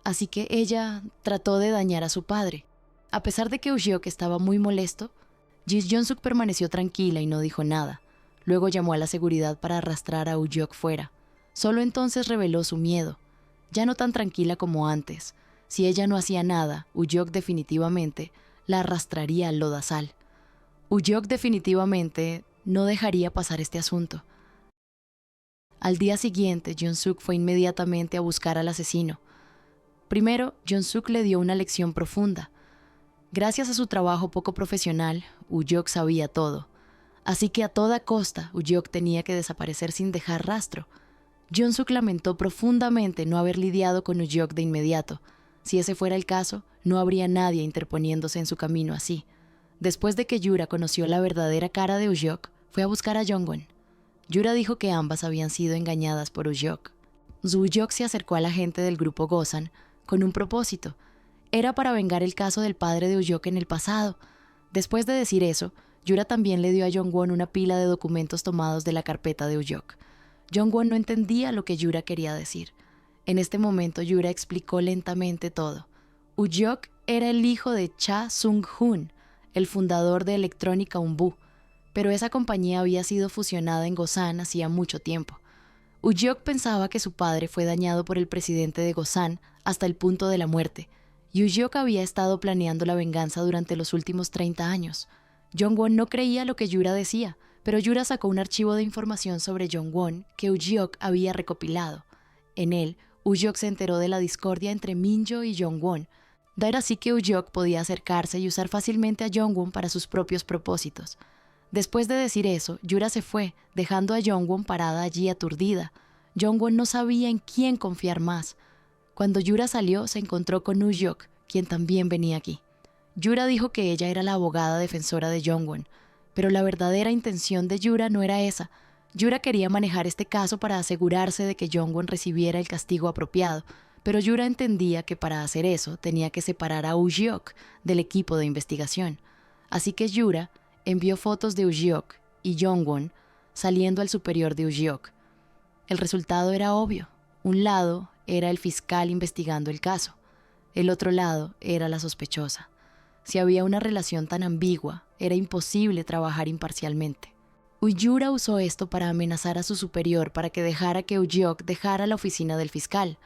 así que ella trató de dañar a su padre. A pesar de que Ujiok estaba muy molesto, Jeon-suk permaneció tranquila y no dijo nada. Luego llamó a la seguridad para arrastrar a Ujiok fuera. Solo entonces reveló su miedo, ya no tan tranquila como antes. Si ella no hacía nada, Ujiok definitivamente la arrastraría al lodazal. Ujiok definitivamente no dejaría pasar este asunto. Al día siguiente, Jeon-suk fue inmediatamente a buscar al asesino. Primero, Jeon-suk le dio una lección profunda. Gracias a su trabajo poco profesional, Ujiok sabía todo. Así que a toda costa, Ujiok tenía que desaparecer sin dejar rastro. Jeon-suk lamentó profundamente no haber lidiado con Ujiok de inmediato. Si ese fuera el caso, no habría nadie interponiéndose en su camino así. Después de que Yura conoció la verdadera cara de Ujiok, fue a buscar a Jongwon. Yura dijo que ambas habían sido engañadas por Ujiok. Ujiok se acercó a la gente del grupo Gosan con un propósito. Era para vengar el caso del padre de Ujiok en el pasado. Después de decir eso, Yura también le dio a Jongwon una pila de documentos tomados de la carpeta de Ujiok. Jongwon no entendía lo que Yura quería decir. En este momento Yura explicó lentamente todo. Ujiok era el hijo de Cha Sung-hun, el fundador de Electrónica Unbu, pero esa compañía había sido fusionada en Gosan hacía mucho tiempo. Ujiok pensaba que su padre fue dañado por el presidente de Gosan hasta el punto de la muerte, y Ujiok había estado planeando la venganza durante los últimos 30 años. Jongwon no creía lo que Yura decía, pero Yura sacó un archivo de información sobre Jongwon que Ujiok había recopilado. En él, Ujiok se enteró de la discordia entre Minjo y Jongwon. Era así que Ujiok podía acercarse y usar fácilmente a Jongwon para sus propios propósitos. Después de decir eso, Yura se fue, dejando a Jongwon parada allí aturdida. Jongwon no sabía en quién confiar más. Cuando Yura salió, se encontró con Ujiok, quien también venía aquí. Yura dijo que ella era la abogada defensora de Jongwon, pero la verdadera intención de Yura no era esa. Yura quería manejar este caso para asegurarse de que Jongwon recibiera el castigo apropiado, pero Yura entendía que para hacer eso tenía que separar a Ujiok del equipo de investigación. Así que Yura envió fotos de Ujiok y Jongwon saliendo al superior de Ujiok. El resultado era obvio. Un lado era el fiscal investigando el caso. El otro lado era la sospechosa. Si había una relación tan ambigua, era imposible trabajar imparcialmente. Yura usó esto para amenazar a su superior para que dejara que Ujiok dejara la oficina del fiscal.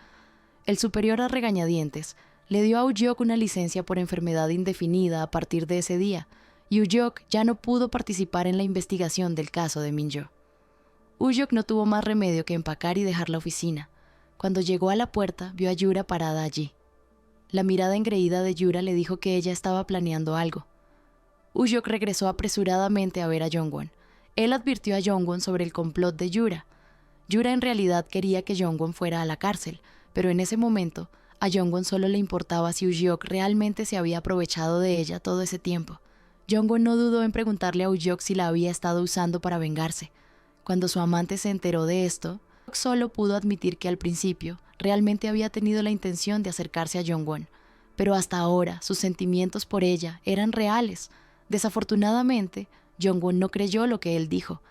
El superior a regañadientes le dio a Ujiok una licencia por enfermedad indefinida a partir de ese día, y Ujiok ya no pudo participar en la investigación del caso de Minjo. Ujiok no tuvo más remedio que empacar y dejar la oficina. Cuando llegó a la puerta, vio a Yura parada allí. La mirada engreída de Yura le dijo que ella estaba planeando algo. Ujiok regresó apresuradamente a ver a Jongwon. Él advirtió a Jongwon sobre el complot de Yura. Yura en realidad quería que Jongwon fuera a la cárcel, pero en ese momento a Jongwon solo le importaba si Ujiok realmente se había aprovechado de ella todo ese tiempo. Jongwon no dudó en preguntarle a Ujiok si la había estado usando para vengarse. Cuando su amante se enteró de esto, solo pudo admitir que al principio realmente había tenido la intención de acercarse a Jongwon, pero hasta ahora sus sentimientos por ella eran reales. Desafortunadamente, Jongwon no creyó lo que él dijo.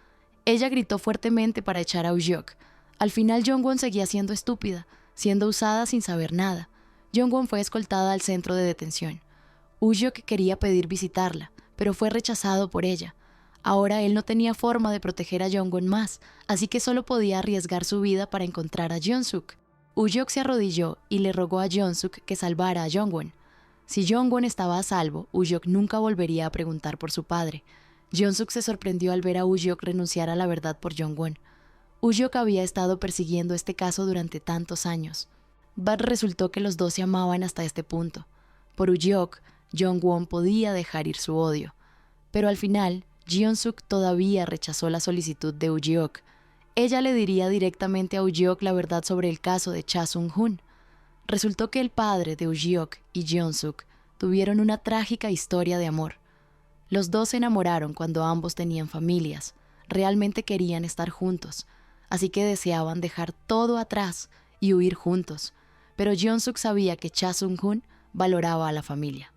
Ella gritó fuertemente para echar a Ujiok. Al final Jongwon seguía siendo estúpida, siendo usada sin saber nada. Jongwon fue escoltada al centro de detención. Ujiok quería pedir visitarla, pero fue rechazado por ella. Ahora él no tenía forma de proteger a Jongwon más, así que solo podía arriesgar su vida para encontrar a Jeon-suk. Ujiok se arrodilló y le rogó a Jeon-suk que salvara a Jongwon. Si Jongwon estaba a salvo, Ujiok nunca volvería a preguntar por su padre. Jeon-suk se sorprendió al ver a Ujiok renunciar a la verdad por Jongwon. Ujiok había estado persiguiendo este caso durante tantos años. Resultó que los dos se amaban hasta este punto. Por Ujeok, Jong-won podía dejar ir su odio. Pero al final, Jeon-suk todavía rechazó la solicitud de Ujeok. Ella le diría directamente a Ujeok la verdad sobre el caso de Cha Sung-hoon. Resultó que el padre de Ujeok y Jeon-suk tuvieron una trágica historia de amor. Los dos se enamoraron cuando ambos tenían familias. Realmente querían estar juntos, así que deseaban dejar todo atrás y huir juntos. Pero Jeon-suk sabía que Cha Sung-hoon valoraba a la familia.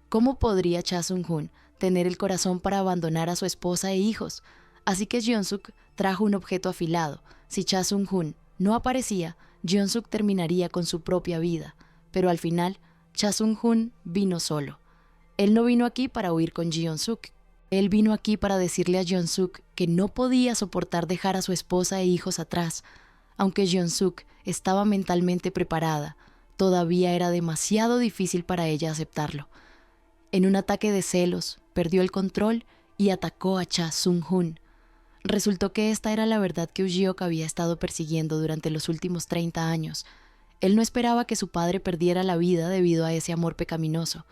¿Cómo podría Cha Sung-hoon tener el corazón para abandonar a su esposa e hijos? Así que Jeon-suk trajo un objeto afilado. Si Cha Sung-hoon no aparecía, Jeon-suk terminaría con su propia vida. Pero al final, Cha Sung-hoon vino solo. Él no vino aquí para huir con Jeon-suk. Él vino aquí para decirle a Jeon-suk que no podía soportar dejar a su esposa e hijos atrás. Aunque Jeon-suk estaba mentalmente preparada, todavía era demasiado difícil para ella aceptarlo. En un ataque de celos, perdió el control y atacó a Cha Sung-hoon. Resultó que esta era la verdad que Ujeok había estado persiguiendo durante los últimos 30 años. Él no esperaba que su padre perdiera la vida debido a ese amor pecaminoso.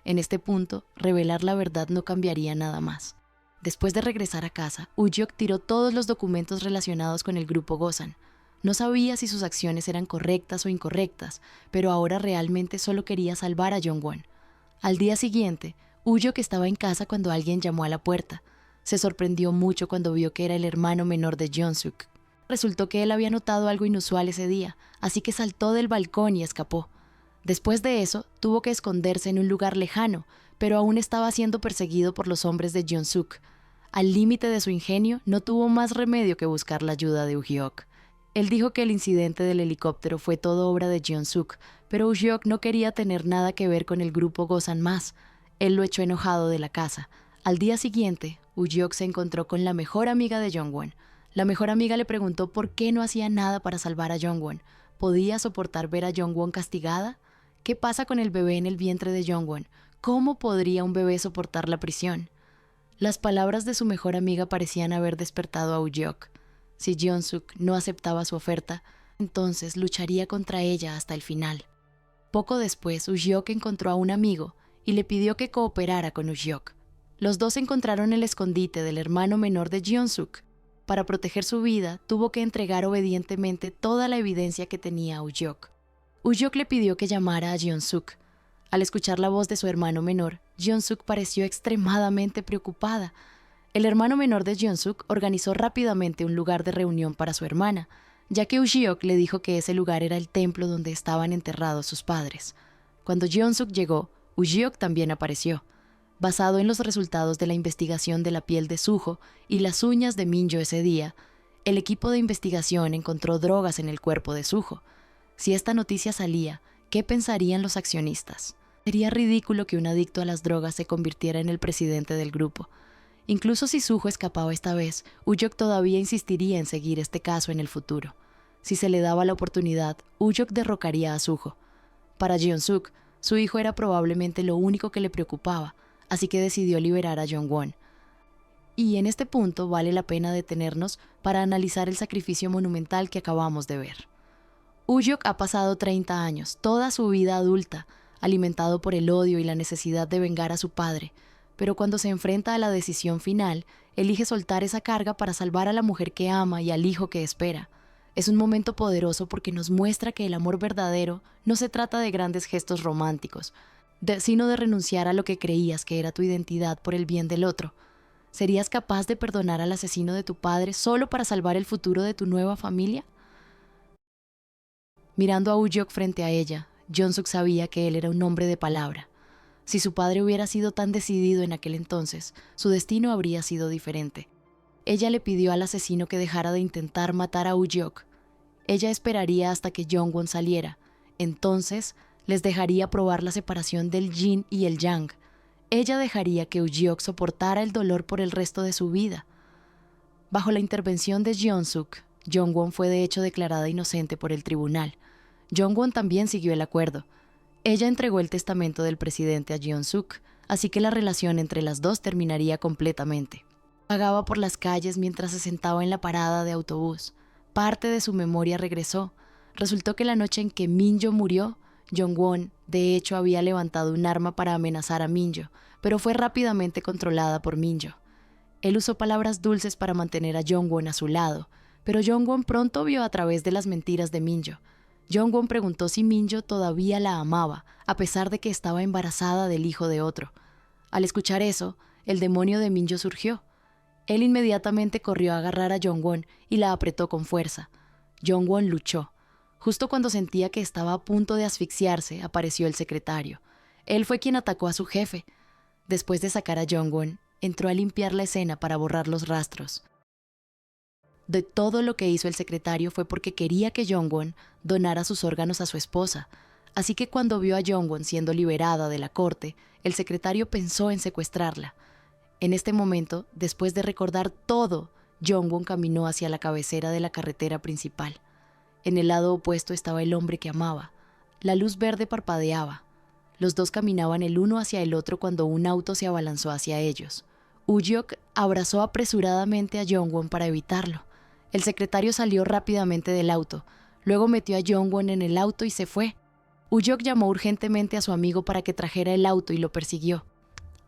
En este punto, revelar la verdad no cambiaría nada más. Después de regresar a casa, Ujeok tiró todos los documentos relacionados con el grupo Gosan. No sabía si sus acciones eran correctas o incorrectas, pero ahora realmente solo quería salvar a Jong-won. Al día siguiente, Ujeok estaba en casa cuando alguien llamó a la puerta. Se sorprendió mucho cuando vio que era el hermano menor de Jeon-suk. Resultó que él había notado algo inusual ese día, así que saltó del balcón y escapó. Después de eso, tuvo que esconderse en un lugar lejano, pero aún estaba siendo perseguido por los hombres de Jeon-suk. Al límite de su ingenio, no tuvo más remedio que buscar la ayuda de Ujeok. Él dijo que el incidente del helicóptero fue todo obra de Jeon-suk, pero Ujeok no quería tener nada que ver con el grupo Gosan más. Él lo echó enojado de la casa. Al día siguiente, Ujeok se encontró con la mejor amiga de Jong-won. La mejor amiga le preguntó por qué no hacía nada para salvar a Jong-won. ¿Podía soportar ver a Jong-won castigada? ¿Qué pasa con el bebé en el vientre de Jong-won? ¿Cómo podría un bebé soportar la prisión? Las palabras de su mejor amiga parecían haber despertado a Ujeok. Si Jeon-suk no aceptaba su oferta, entonces lucharía contra ella hasta el final. Poco después, Ujeok encontró a un amigo y le pidió que cooperara con Ujeok. Los dos encontraron el escondite del hermano menor de Jeon-suk. Para proteger su vida, tuvo que entregar obedientemente toda la evidencia que tenía Ujeok. Ujeok le pidió que llamara a Jeon-suk. Al escuchar la voz de su hermano menor, Jeon-suk pareció extremadamente preocupada. El hermano menor de Jeon-suk organizó rápidamente un lugar de reunión para su hermana, ya que Ujeok le dijo que ese lugar era el templo donde estaban enterrados sus padres. Cuando Jeon-suk llegó, Ujeok también apareció. Basado en los resultados de la investigación de la piel de Suho y las uñas de Minjo ese día, el equipo de investigación encontró drogas en el cuerpo de Suho. Si esta noticia salía, ¿qué pensarían los accionistas? Sería ridículo que un adicto a las drogas se convirtiera en el presidente del grupo. Incluso si Suho escapaba esta vez, Ujeok todavía insistiría en seguir este caso en el futuro. Si se le daba la oportunidad, Ujeok derrocaría a Suho. Para Jeon-suk, su hijo era probablemente lo único que le preocupaba, así que decidió liberar a Jong-won. Y en este punto vale la pena detenernos para analizar el sacrificio monumental que acabamos de ver. Ujeok ha pasado 30 años, toda su vida adulta, alimentado por el odio y la necesidad de vengar a su padre, pero cuando se enfrenta a la decisión final, elige soltar esa carga para salvar a la mujer que ama y al hijo que espera. Es un momento poderoso porque nos muestra que el amor verdadero no se trata de grandes gestos románticos, sino de renunciar a lo que creías que era tu identidad por el bien del otro. ¿Serías capaz de perdonar al asesino de tu padre solo para salvar el futuro de tu nueva familia? Mirando a Ujeok frente a ella, Jeon-suk sabía que él era un hombre de palabra. Si su padre hubiera sido tan decidido en aquel entonces, su destino habría sido diferente. Ella le pidió al asesino que dejara de intentar matar a Ujeok. Ella esperaría hasta que Jong-won saliera. Entonces, les dejaría probar la separación del yin y el yang. Ella dejaría que Ujeok soportara el dolor por el resto de su vida. Bajo la intervención de Jeon-suk, Jong-won fue de hecho declarada inocente por el tribunal. Jong-won también siguió el acuerdo. Ella entregó el testamento del presidente a Jeon-suk, así que la relación entre las dos terminaría completamente. Vagaba por las calles mientras se sentaba en la parada de autobús. Parte de su memoria regresó. Resultó que la noche en que Minjo murió, Jong-won de hecho había levantado un arma para amenazar a Minjo, pero fue rápidamente controlada por Minjo. Él usó palabras dulces para mantener a Jong-won a su lado, pero Jong-won pronto vio a través de las mentiras de Minjo. Jong-won preguntó si Minjo todavía la amaba, a pesar de que estaba embarazada del hijo de otro. Al escuchar eso, el demonio de Minjo surgió. Él inmediatamente corrió a agarrar a Jong-won y la apretó con fuerza. Jong-won luchó. Justo cuando sentía que estaba a punto de asfixiarse, apareció el secretario. Él fue quien atacó a su jefe. Después de sacar a Jong-won, entró a limpiar la escena para borrar los rastros. De todo lo que hizo el secretario fue porque quería que Jong-won donara sus órganos a su esposa. Así que cuando vio a Jong-won siendo liberada de la corte, el secretario pensó en secuestrarla. En este momento, después de recordar todo, Jong-won caminó hacia la cabecera de la carretera principal. En el lado opuesto estaba el hombre que amaba. La luz verde parpadeaba. Los dos caminaban el uno hacia el otro cuando un auto se abalanzó hacia ellos. Woo-hyuk abrazó apresuradamente a Jong-won para evitarlo. El secretario salió rápidamente del auto. Luego metió a Jong-won en el auto y se fue. Woo-hyuk llamó urgentemente a su amigo para que trajera el auto y lo persiguió.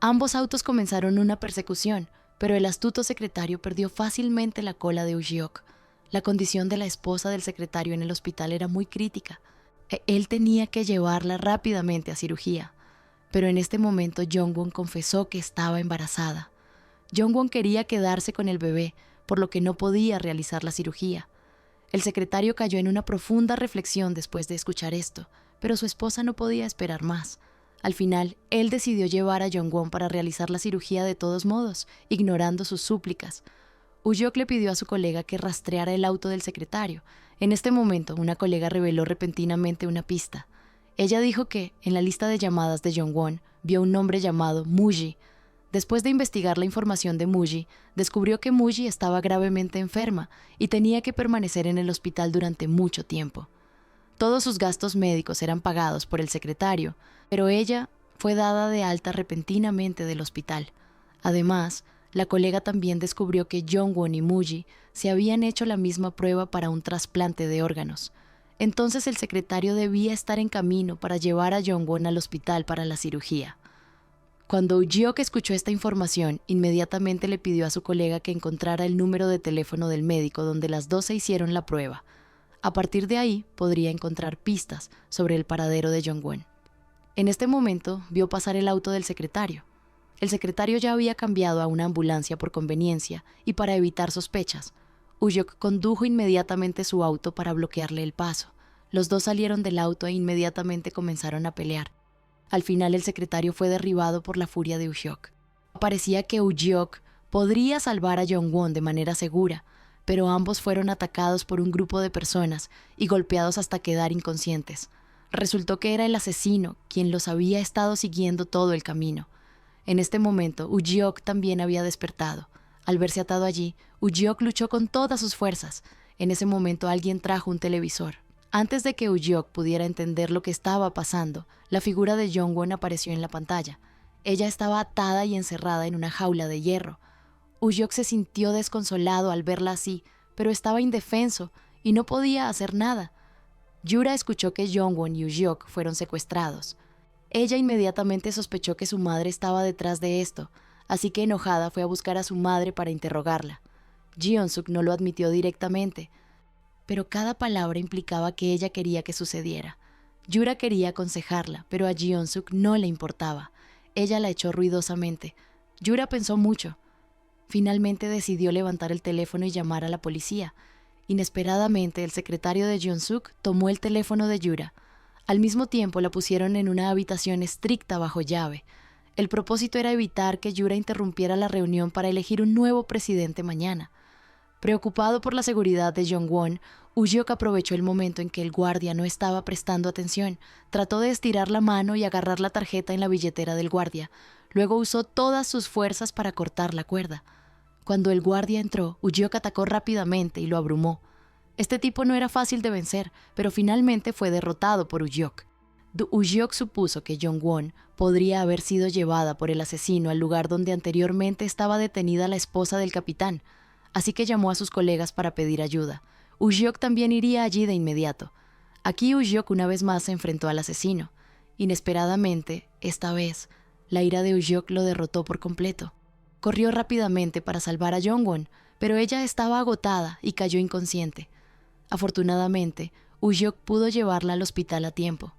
Ambos autos comenzaron una persecución, pero el astuto secretario perdió fácilmente la cola de Woo-hyuk. La condición de la esposa del secretario en el hospital era muy crítica. Él tenía que llevarla rápidamente a cirugía. Pero en este momento Jong-won confesó que estaba embarazada. Jong-won quería quedarse con el bebé, por lo que no podía realizar la cirugía. El secretario cayó en una profunda reflexión después de escuchar esto, pero su esposa no podía esperar más. Al final, él decidió llevar a Jong-won para realizar la cirugía de todos modos, ignorando sus súplicas. Woo-hyuk le pidió a su colega que rastreara el auto del secretario. En este momento, una colega reveló repentinamente una pista. Ella dijo que, en la lista de llamadas de Jong-won, vio un nombre llamado Muji. Después de investigar la información de Muji, descubrió que Muji estaba gravemente enferma y tenía que permanecer en el hospital durante mucho tiempo. Todos sus gastos médicos eran pagados por el secretario, pero ella fue dada de alta repentinamente del hospital. Además, la colega también descubrió que Jong-won y Muji se habían hecho la misma prueba para un trasplante de órganos. Entonces el secretario debía estar en camino para llevar a Jong-won al hospital para la cirugía. Cuando Woo-hyuk escuchó esta información, inmediatamente le pidió a su colega que encontrara el número de teléfono del médico donde las dos se hicieron la prueba. A partir de ahí, podría encontrar pistas sobre el paradero de Jong-won. En este momento, vio pasar el auto del secretario. El secretario ya había cambiado a una ambulancia por conveniencia y para evitar sospechas. Woo-hyuk condujo inmediatamente su auto para bloquearle el paso. Los dos salieron del auto e inmediatamente comenzaron a pelear. Al final el secretario fue derribado por la furia de Woo-hyuk. Parecía que Woo-hyuk podría salvar a Jong-won de manera segura, pero ambos fueron atacados por un grupo de personas y golpeados hasta quedar inconscientes. Resultó que era el asesino quien los había estado siguiendo todo el camino. En este momento, Woo-hyuk también había despertado. Al verse atado allí, Woo-hyuk luchó con todas sus fuerzas. En ese momento alguien trajo un televisor. Antes de que Woo-hyuk pudiera entender lo que estaba pasando, la figura de Jong-won apareció en la pantalla. Ella estaba atada y encerrada en una jaula de hierro. Woo-hyuk se sintió desconsolado al verla así, pero estaba indefenso y no podía hacer nada. Yura escuchó que Jong-won y Woo-hyuk fueron secuestrados. Ella inmediatamente sospechó que su madre estaba detrás de esto, así que enojada fue a buscar a su madre para interrogarla. Jeon-suk no lo admitió directamente, pero cada palabra implicaba que ella quería que sucediera. Yura quería aconsejarla, pero a Jeon-suk no le importaba. Ella la echó ruidosamente. Yura pensó mucho. Finalmente decidió levantar el teléfono y llamar a la policía. Inesperadamente, el secretario de Jeon-suk tomó el teléfono de Yura. Al mismo tiempo, la pusieron en una habitación estricta bajo llave. El propósito era evitar que Yura interrumpiera la reunión para elegir un nuevo presidente mañana. Preocupado por la seguridad de Jong-won, Woo-hyuk aprovechó el momento en que el guardia no estaba prestando atención. Trató de estirar la mano y agarrar la tarjeta en la billetera del guardia. Luego usó todas sus fuerzas para cortar la cuerda. Cuando el guardia entró, Woo-hyuk atacó rápidamente y lo abrumó. Este tipo no era fácil de vencer, pero finalmente fue derrotado por Woo-hyuk. Woo-hyuk supuso que Jong-won podría haber sido llevada por el asesino al lugar donde anteriormente estaba detenida la esposa del capitán, así que llamó a sus colegas para pedir ayuda. Woo-hyuk también iría allí de inmediato. Aquí Ujiok una vez más se enfrentó al asesino. Inesperadamente, esta vez, la ira de Ujiok lo derrotó por completo. Corrió rápidamente para salvar a Jongwon, pero ella estaba agotada y cayó inconsciente. Afortunadamente, Ujiok pudo llevarla al hospital a tiempo.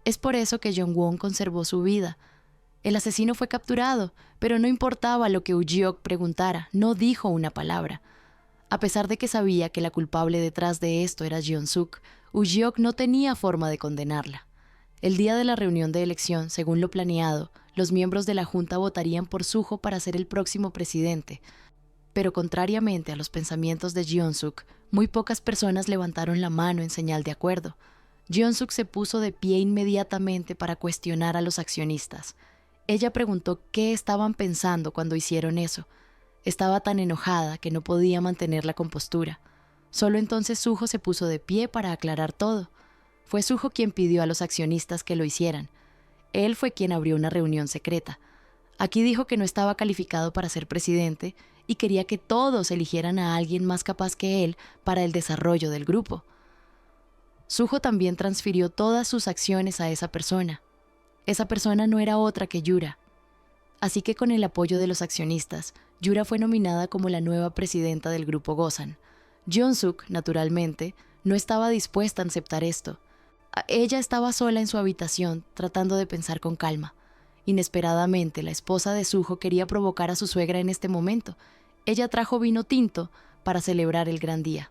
Es por eso que Jongwon conservó su vida. El asesino fue capturado, pero no importaba lo que Ujiok preguntara, no dijo una palabra. A pesar de que sabía que la culpable detrás de esto era Jeon-suk, Ujiok no tenía forma de condenarla. El día de la reunión de elección, según lo planeado, los miembros de la junta votarían por Suho para ser el próximo presidente. Pero contrariamente a los pensamientos de Jeon-suk, muy pocas personas levantaron la mano en señal de acuerdo. Jeon-suk se puso de pie inmediatamente para cuestionar a los accionistas. Ella preguntó qué estaban pensando cuando hicieron eso. Estaba tan enojada que no podía mantener la compostura. Solo entonces Suho se puso de pie para aclarar todo. Fue Suho quien pidió a los accionistas que lo hicieran. Él fue quien abrió una reunión secreta. Aquí dijo que no estaba calificado para ser presidente y quería que todos eligieran a alguien más capaz que él para el desarrollo del grupo. Suho también transfirió todas sus acciones a esa persona. Esa persona no era otra que Yura. Así que con el apoyo de los accionistas, Yura fue nominada como la nueva presidenta del grupo Gosan. Jeon-suk, naturalmente, no estaba dispuesta a aceptar esto. Ella estaba sola en su habitación, tratando de pensar con calma. Inesperadamente, la esposa de Suho quería provocar a su suegra en este momento. Ella trajo vino tinto para celebrar el gran día.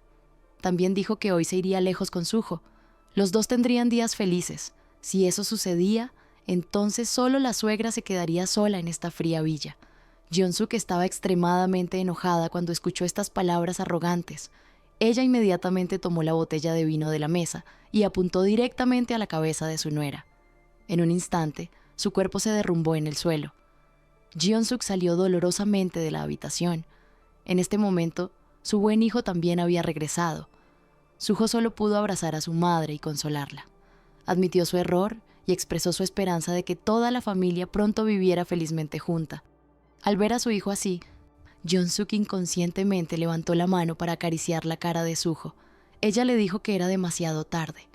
También dijo que hoy se iría lejos con Suho. Los dos tendrían días felices. Si eso sucedía, entonces solo la suegra se quedaría sola en esta fría villa. Jeon-suk estaba extremadamente enojada cuando escuchó estas palabras arrogantes. Ella inmediatamente tomó la botella de vino de la mesa y apuntó directamente a la cabeza de su nuera. En un instante, su cuerpo se derrumbó en el suelo. Jeon-suk salió dolorosamente de la habitación. En este momento, su buen hijo también había regresado. Suho solo pudo abrazar a su madre y consolarla. Admitió su error y expresó su esperanza de que toda la familia pronto viviera felizmente junta. Al ver a su hijo así, Jeon-suk inconscientemente levantó la mano para acariciar la cara de Suho. Ella le dijo que era demasiado tarde.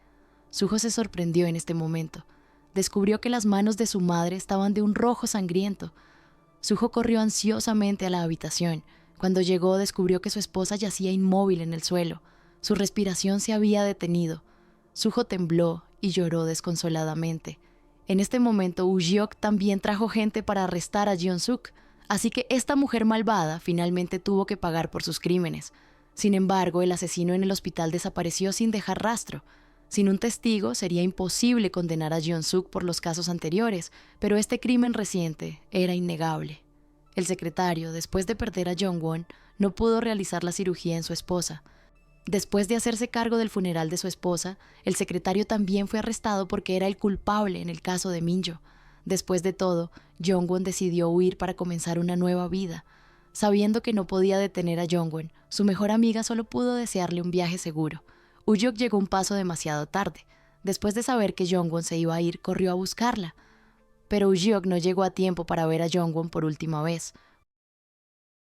Suho se sorprendió en este momento. Descubrió que las manos de su madre estaban de un rojo sangriento. Suho corrió ansiosamente a la habitación. Cuando llegó, descubrió que su esposa yacía inmóvil en el suelo. Su respiración se había detenido. Suho tembló y lloró desconsoladamente. En este momento, Ujiok también trajo gente para arrestar a Jeon-suk. Así que esta mujer malvada finalmente tuvo que pagar por sus crímenes. Sin embargo, el asesino en el hospital desapareció sin dejar rastro. Sin un testigo, sería imposible condenar a Jeon-suk por los casos anteriores, pero este crimen reciente era innegable. El secretario, después de perder a Jongwon, no pudo realizar la cirugía en su esposa. Después de hacerse cargo del funeral de su esposa, el secretario también fue arrestado porque era el culpable en el caso de Minjo. Después de todo, Jongwon decidió huir para comenzar una nueva vida. Sabiendo que no podía detener a Jongwon, su mejor amiga solo pudo desearle un viaje seguro. Ujiok llegó un paso demasiado tarde. Después de saber que Jongwon se iba a ir, corrió a buscarla. Pero Ujiok no llegó a tiempo para ver a Jongwon por última vez.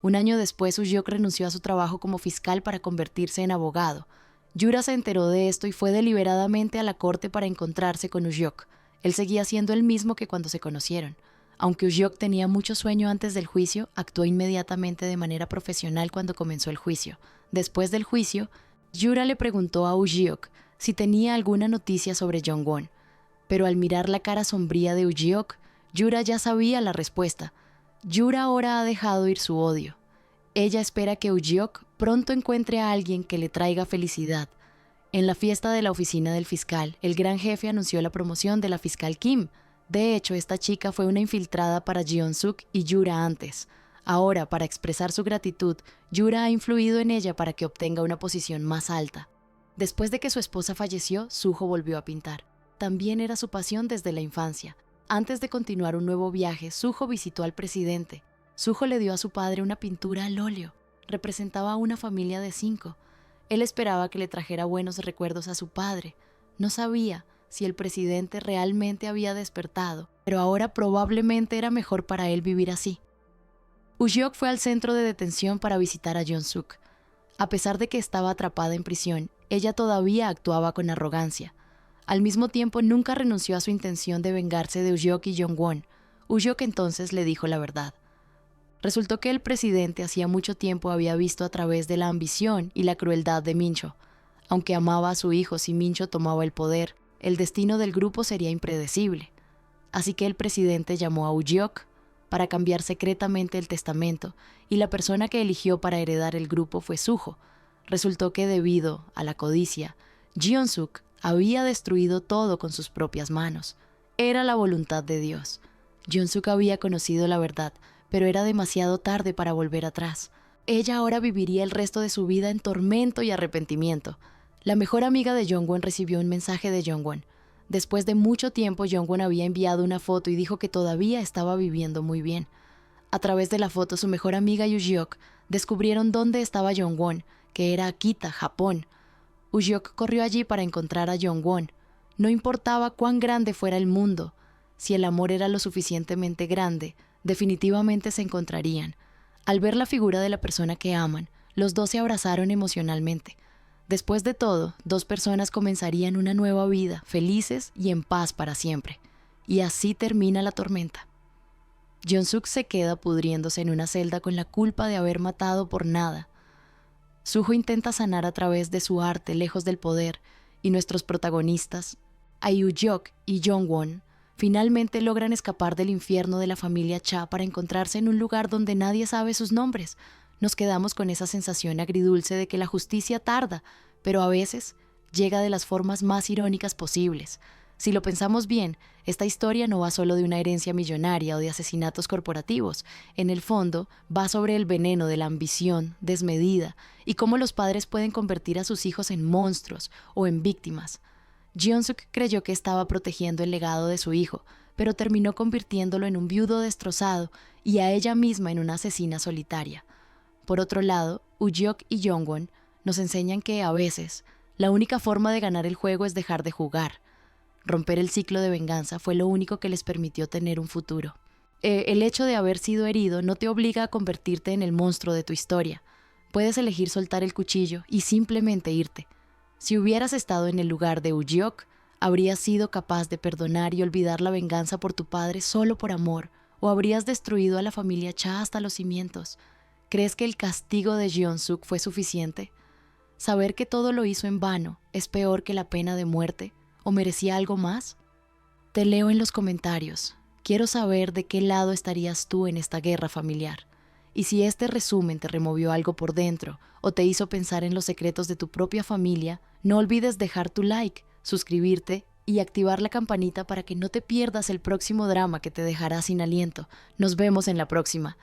Un año después, Ujiok renunció a su trabajo como fiscal para convertirse en abogado. Yura se enteró de esto y fue deliberadamente a la corte para encontrarse con Ujiok. Él seguía siendo el mismo que cuando se conocieron. Aunque Ujiok tenía mucho sueño antes del juicio, actuó inmediatamente de manera profesional cuando comenzó el juicio. Después del juicio, Yura le preguntó a Ujiok si tenía alguna noticia sobre Jongwon. Pero al mirar la cara sombría de Ujiok, Yura ya sabía la respuesta. Yura ahora ha dejado ir su odio. Ella espera que Ujiok pronto encuentre a alguien que le traiga felicidad. En la fiesta de la oficina del fiscal, el gran jefe anunció la promoción de la fiscal Kim. De hecho, esta chica fue una infiltrada para Jeon-suk y Yura antes. Ahora, para expresar su gratitud, Yura ha influido en ella para que obtenga una posición más alta. Después de que su esposa falleció, Suho volvió a pintar. También era su pasión desde la infancia. Antes de continuar un nuevo viaje, Suho visitó al presidente. Suho le dio a su padre una pintura al óleo. Representaba a una familia de 5. Él esperaba que le trajera buenos recuerdos a su padre. No sabía si el presidente realmente había despertado, pero ahora probablemente era mejor para él vivir así. Ujiok fue al centro de detención para visitar a Jeon-suk. A pesar de que estaba atrapada en prisión, ella todavía actuaba con arrogancia. Al mismo tiempo, nunca renunció a su intención de vengarse de Ujeok y Jongwon. Ujeok entonces le dijo la verdad. Resultó que el presidente hacía mucho tiempo había visto a través de la ambición y la crueldad de Mincho. Aunque amaba a su hijo, si Mincho tomaba el poder, el destino del grupo sería impredecible. Así que el presidente llamó a Ujeok para cambiar secretamente el testamento, y la persona que eligió para heredar el grupo fue Suho. Resultó que debido a la codicia, Jeon-suk había destruido todo con sus propias manos. Era la voluntad de Dios. Jeon-suk había conocido la verdad, pero era demasiado tarde para volver atrás. Ella ahora viviría el resto de su vida en tormento y arrepentimiento. La mejor amiga de Jongwon recibió un mensaje de Jongwon. Después de mucho tiempo, Jongwon había enviado una foto y dijo que todavía estaba viviendo muy bien. A través de la foto, su mejor amiga y Ujeok descubrieron dónde estaba Jongwon, que era Akita, Japón. Ujeok corrió allí para encontrar a Jongwon. No importaba cuán grande fuera el mundo, si el amor era lo suficientemente grande, definitivamente se encontrarían. Al ver la figura de la persona que aman, los dos se abrazaron emocionalmente. Después de todo, dos personas comenzarían una nueva vida, felices y en paz para siempre. Y así termina la tormenta. Jeon-suk se queda pudriéndose en una celda con la culpa de haber matado por nada. Suho intenta sanar a través de su arte lejos del poder, y nuestros protagonistas, Ujeok y Jongwon, finalmente logran escapar del infierno de la familia Cha para encontrarse en un lugar donde nadie sabe sus nombres. Nos quedamos con esa sensación agridulce de que la justicia tarda, pero a veces llega de las formas más irónicas posibles. Si lo pensamos bien, esta historia no va solo de una herencia millonaria o de asesinatos corporativos. En el fondo, va sobre el veneno de la ambición desmedida y cómo los padres pueden convertir a sus hijos en monstruos o en víctimas. Jeon-suk creyó que estaba protegiendo el legado de su hijo, pero terminó convirtiéndolo en un viudo destrozado y a ella misma en una asesina solitaria. Por otro lado, Ujeok y Jongwon nos enseñan que, a veces, la única forma de ganar el juego es dejar de jugar. Romper el ciclo de venganza fue lo único que les permitió tener un futuro. El hecho de haber sido herido no te obliga a convertirte en el monstruo de tu historia. Puedes elegir soltar el cuchillo y simplemente irte. Si hubieras estado en el lugar de Ujeok, habrías sido capaz de perdonar y olvidar la venganza por tu padre solo por amor, o habrías destruido a la familia Cha hasta los cimientos. ¿Crees que el castigo de Jeon-suk fue suficiente? ¿Saber que todo lo hizo en vano es peor que la pena de muerte? ¿O merecía algo más? Te leo en los comentarios. Quiero saber de qué lado estarías tú en esta guerra familiar. Y si este resumen te removió algo por dentro o te hizo pensar en los secretos de tu propia familia, no olvides dejar tu like, suscribirte y activar la campanita para que no te pierdas el próximo drama que te dejará sin aliento. Nos vemos en la próxima.